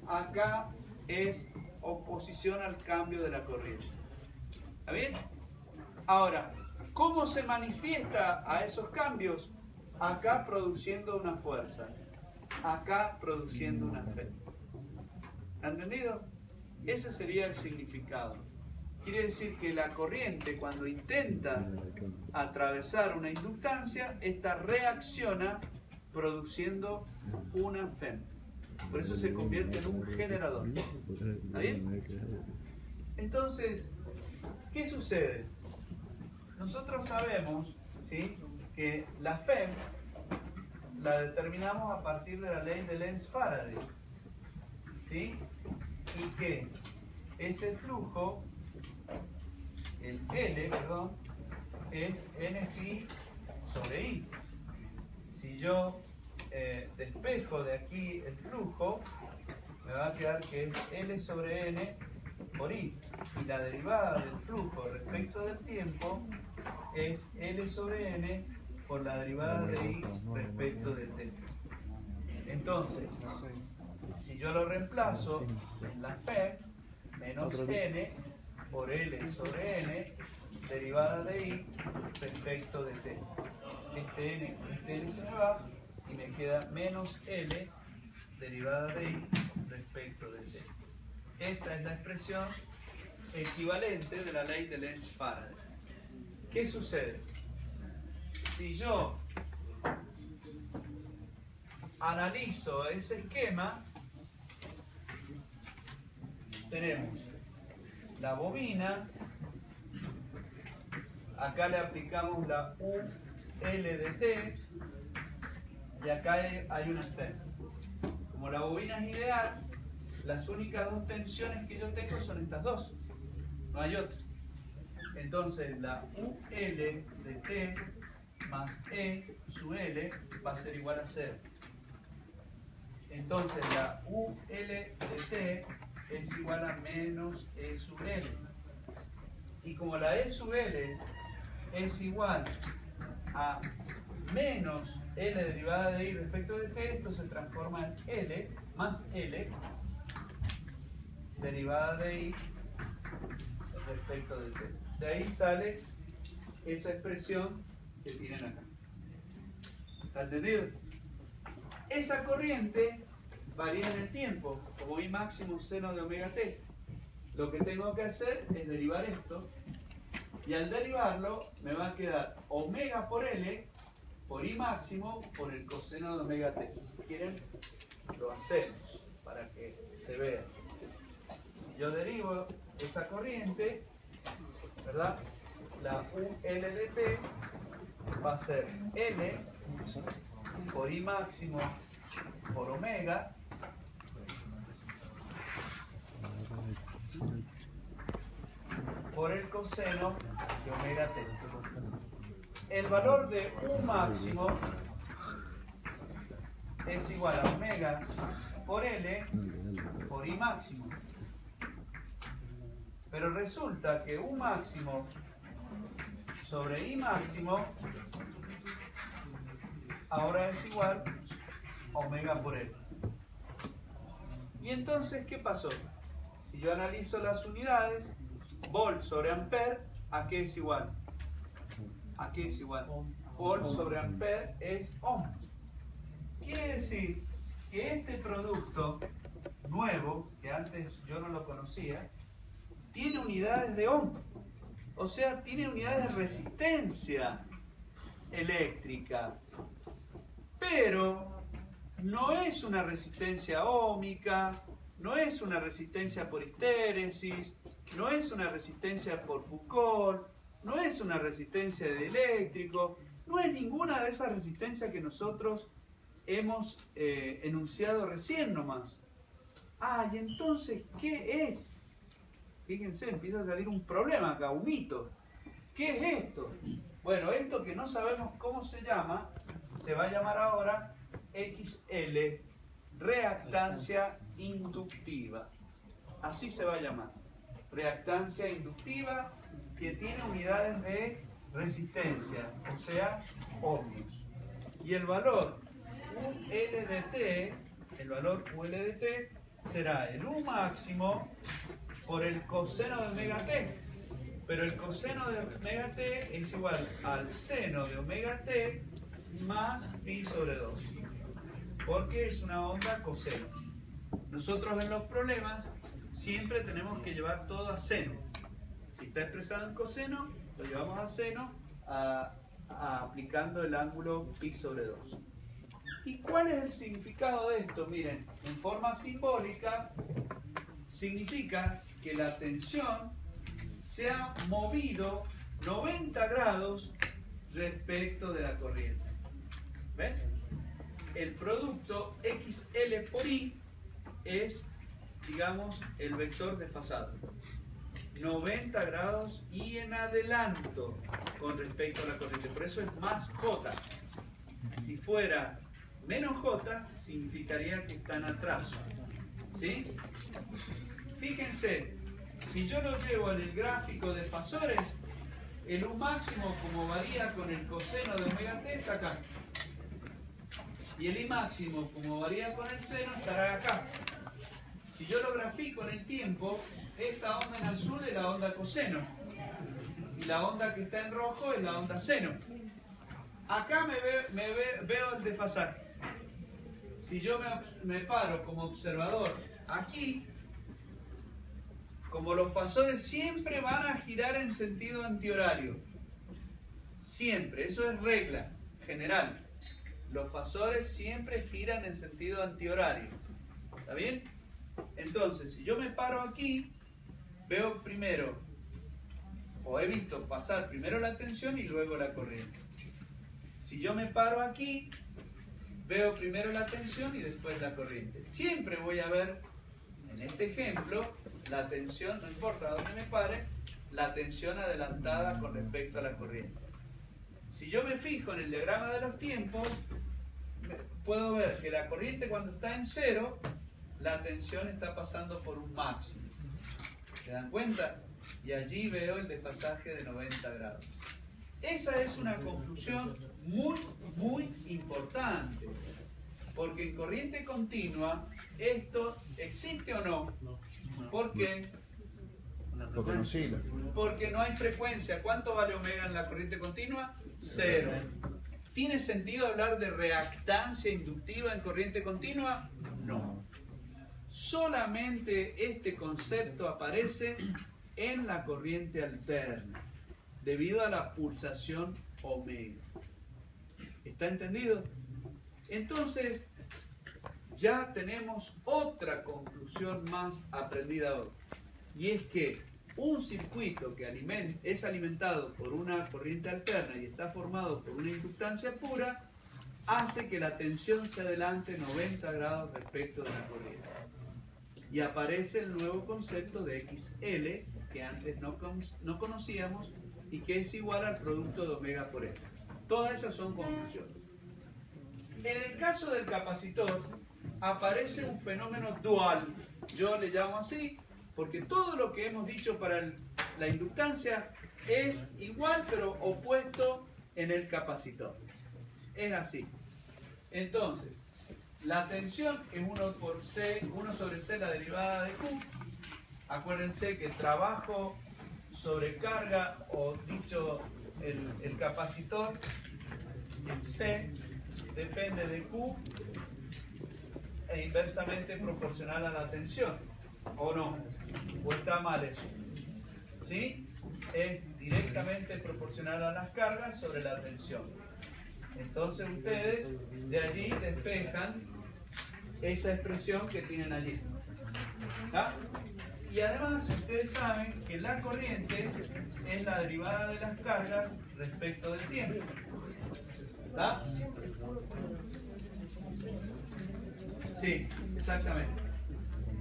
Speaker 1: acá es oposición al cambio de la corriente. ¿Está bien? Ahora, ¿cómo se manifiesta a esos cambios? Acá produciendo una fuerza, acá produciendo una Phi. ¿Entendido? Ese sería el significado. Quiere decir que la corriente, cuando intenta atravesar una inductancia, esta reacciona produciendo una Phi. Por eso se convierte en un generador. ¿Está bien? Entonces, ¿qué sucede? Nosotros sabemos, ¿sí?, que la Phi la determinamos a partir de la ley de Lenz-Faraday, ¿sí? Y que ese flujo, el L, perdón, es N-Pi sobre I. Si yo despejo de aquí el flujo, me va a quedar que es L sobre N por I. Y la derivada del flujo respecto del tiempo es L sobre N por la derivada de I respecto del tiempo. Entonces, si yo lo reemplazo en la Phi, menos N por L sobre N, derivada de I respecto de T. Este N se me va y me queda menos L derivada de I respecto de T. Esta es la expresión equivalente de la ley de Lenz-Faraday. ¿Qué sucede? si yo analizo ese esquema, tenemos la bobina, acá le aplicamos la UL de T y acá hay una stem. Como la bobina es ideal, las únicas dos tensiones que yo tengo son estas dos, no hay otra. Entonces la UL de T más E su L va a ser igual a 0. Entonces la UL de T es igual a menos E sub L. Y como la E sub L es igual a menos L derivada de I respecto de T, esto se transforma en L más L derivada de I respecto de T. De ahí sale esa expresión que tienen acá. ¿Está entendido? Esa corriente varía en el tiempo, como I máximo seno de omega t. Lo que tengo que hacer es derivar esto, y al derivarlo me va a quedar omega por L por I máximo por el coseno de omega t. Si quieren, lo hacemos para que se vea. Si yo derivo esa corriente, ¿verdad? La UL de T va a ser L por I máximo por omega por el coseno de omega t. El valor de U máximo es igual a omega por L por I máximo. Pero resulta que U máximo sobre I máximo ahora es igual a omega por L. Y entonces, ¿qué pasó? Si yo analizo las unidades, volt sobre ampere, ¿a qué es igual? ¿A qué es igual? Volt sobre ampere es ohm. Quiere decir que este producto nuevo, que antes yo no lo conocía, tiene unidades de ohm. O sea, tiene unidades de resistencia eléctrica. Pero no es una resistencia óhmica, no es una resistencia por histéresis, no es una resistencia por Foucault, no es una resistencia de eléctrico, no es ninguna de esas resistencias que nosotros hemos enunciado recién nomás. Ah, y entonces, ¿qué es? Fíjense, empieza a salir un problema acá, un mito. ¿Qué es esto? Bueno, esto que no sabemos cómo se llama, se va a llamar ahora XL, reactancia inductiva. Así se va a llamar. Reactancia inductiva que tiene unidades de resistencia, o sea, ohmios. Y el valor UL de T, el valor UL de T será el U máximo por el coseno de omega t. Pero el coseno de omega t es igual al seno de omega t más pi sobre 2. Porque es una onda coseno. Nosotros en los problemas siempre tenemos que llevar todo a seno. Si está expresado en coseno, lo llevamos a seno aplicando el ángulo pi sobre 2. ¿Y cuál es el significado de esto? Miren, en forma simbólica significa que la tensión se ha movido 90 grados respecto de la corriente. ¿Ves? El producto XL por I es, digamos, el vector desfasado. 90 grados y en adelanto con respecto a la corriente. Por eso es más J. Si fuera menos J, significaría que está en atraso. ¿Sí? Fíjense, si yo lo llevo en el gráfico de fasores, el U máximo, como varía con el coseno de omega t, está acá. Y el I máximo, como varía con el seno, estará acá. Si yo lo grafico en el tiempo, esta onda en azul es la onda coseno. Y la onda que está en rojo es la onda seno. Acá veo el desfasaje. Si yo me paro como observador aquí, como los fasores siempre van a girar en sentido antihorario, Siempre, eso es regla general. Los fasores siempre giran en sentido antihorario. ¿Está bien? Entonces, si yo me paro aquí, veo primero, o he visto pasar primero la tensión y luego la corriente. Si yo me paro aquí, veo primero la tensión y después la corriente. Siempre voy a ver, en este ejemplo, la tensión, no importa dónde me pare, la tensión adelantada con respecto a la corriente. Si yo me fijo en el diagrama de los tiempos, puedo ver que la corriente cuando está en cero, la tensión está pasando por un máximo. ¿Se dan cuenta? Y allí veo el desfasaje de 90 grados. Esa es una conclusión muy importante. Porque en corriente continua, ¿esto existe o no? ¿Por qué?
Speaker 5: Porque no oscila.
Speaker 1: Porque no hay frecuencia. ¿Cuánto vale omega en la corriente continua? 0. ¿Tiene sentido hablar de reactancia inductiva en corriente continua? No. Solamente este concepto aparece en la corriente alterna, debido a la pulsación omega. ¿Está entendido? Entonces, ya tenemos otra conclusión más aprendida hoy. Y es que un circuito que es alimentado por una corriente alterna y está formado por una inductancia pura, hace que la tensión se adelante 90 grados respecto de la corriente. Y aparece el nuevo concepto de XL, que antes no conocíamos, y que es igual al producto de omega por E. Todas esas son conclusiones. En el caso del capacitor, aparece un fenómeno dual. Yo le llamo así, porque todo lo que hemos dicho para la inductancia es igual pero opuesto en el capacitor. Es así. Entonces, la tensión es 1 sobre C la derivada de Q. Acuérdense que trabajo sobre carga, o dicho el capacitor, el C, depende de Q e inversamente proporcional a la tensión. ¿O no? ¿O está mal eso? ¿Sí? Es directamente proporcional a las cargas sobre la tensión. Entonces ustedes de allí despejan esa expresión que tienen allí. ¿Está? Y además ustedes saben que la corriente es la derivada de las cargas respecto del tiempo. ¿Está? Sí, exactamente.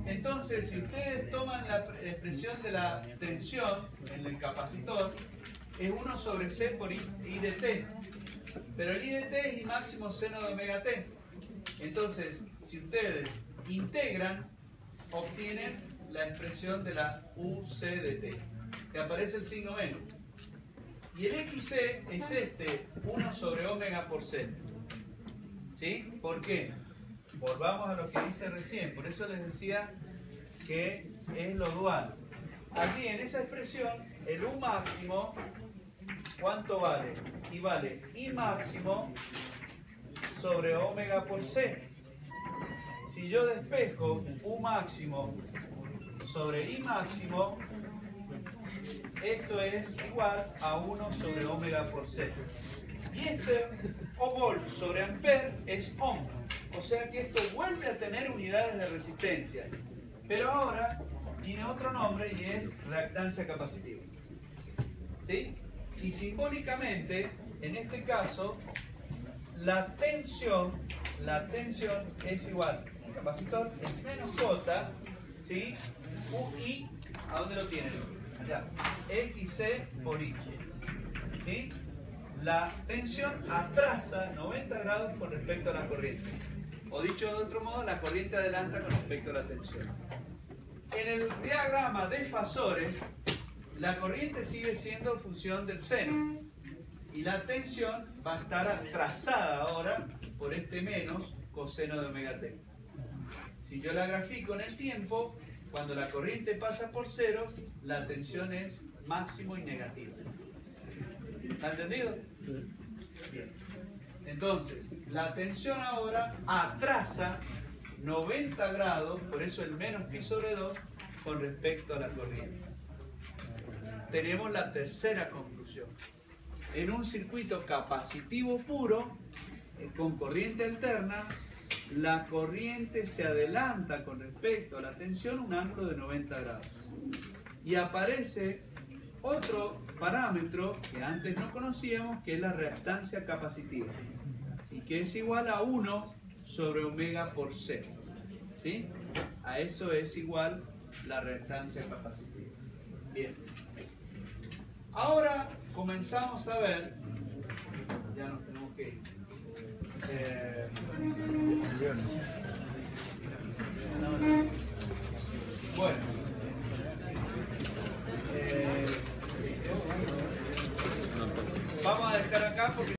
Speaker 1: Entonces, si ustedes toman la expresión de la tensión en el capacitor, es 1 sobre C por I de T. Pero el I de T es I máximo seno de omega T. Entonces, si ustedes integran, obtienen la expresión de la UC de T, que aparece el signo menos. Y el XC es 1 sobre omega por C. ¿Sí? ¿Por qué? Volvamos a lo que hice recién. Por eso les decía que es lo dual. Allí en esa expresión, el U máximo, ¿cuánto vale? Y vale I máximo sobre omega por C. Si yo despejo U máximo sobre I máximo, esto es igual a 1 sobre omega por C. Y este volt sobre ampere es ohm. O sea que esto vuelve a tener unidades de resistencia. Pero ahora tiene otro nombre y es reactancia capacitiva. ¿Sí? Y simbólicamente, en este caso, la tensión es igual. El capacitor es menos J, ¿sí? UI, ¿a dónde lo tienen? Allá. XC por I. ¿Sí? La tensión atrasa 90 grados con respecto a la corriente. O dicho de otro modo, la corriente adelanta con respecto a la tensión. En el diagrama de fasores, la corriente sigue siendo función del seno. Y la tensión va a estar atrasada ahora por este menos coseno de omega t. Si yo la grafico en el tiempo, cuando la corriente pasa por 0, la tensión es máximo y negativa. ¿Está entendido? Bien. Entonces, la tensión ahora atrasa 90 grados, por eso el menos pi sobre 2, con respecto a la corriente. Tenemos la tercera conclusión. en un circuito capacitivo puro, con corriente alterna, la corriente se adelanta con respecto a la tensión un ángulo de 90 grados. Y aparece otro parámetro que antes no conocíamos, que es la reactancia capacitiva, y que es igual a 1 sobre omega por C. ¿Sí? A eso es igual la reactancia capacitiva. Bien. Ahora comenzamos a ver, ya nos tenemos que ir. Bueno, vamos a dejar acá porque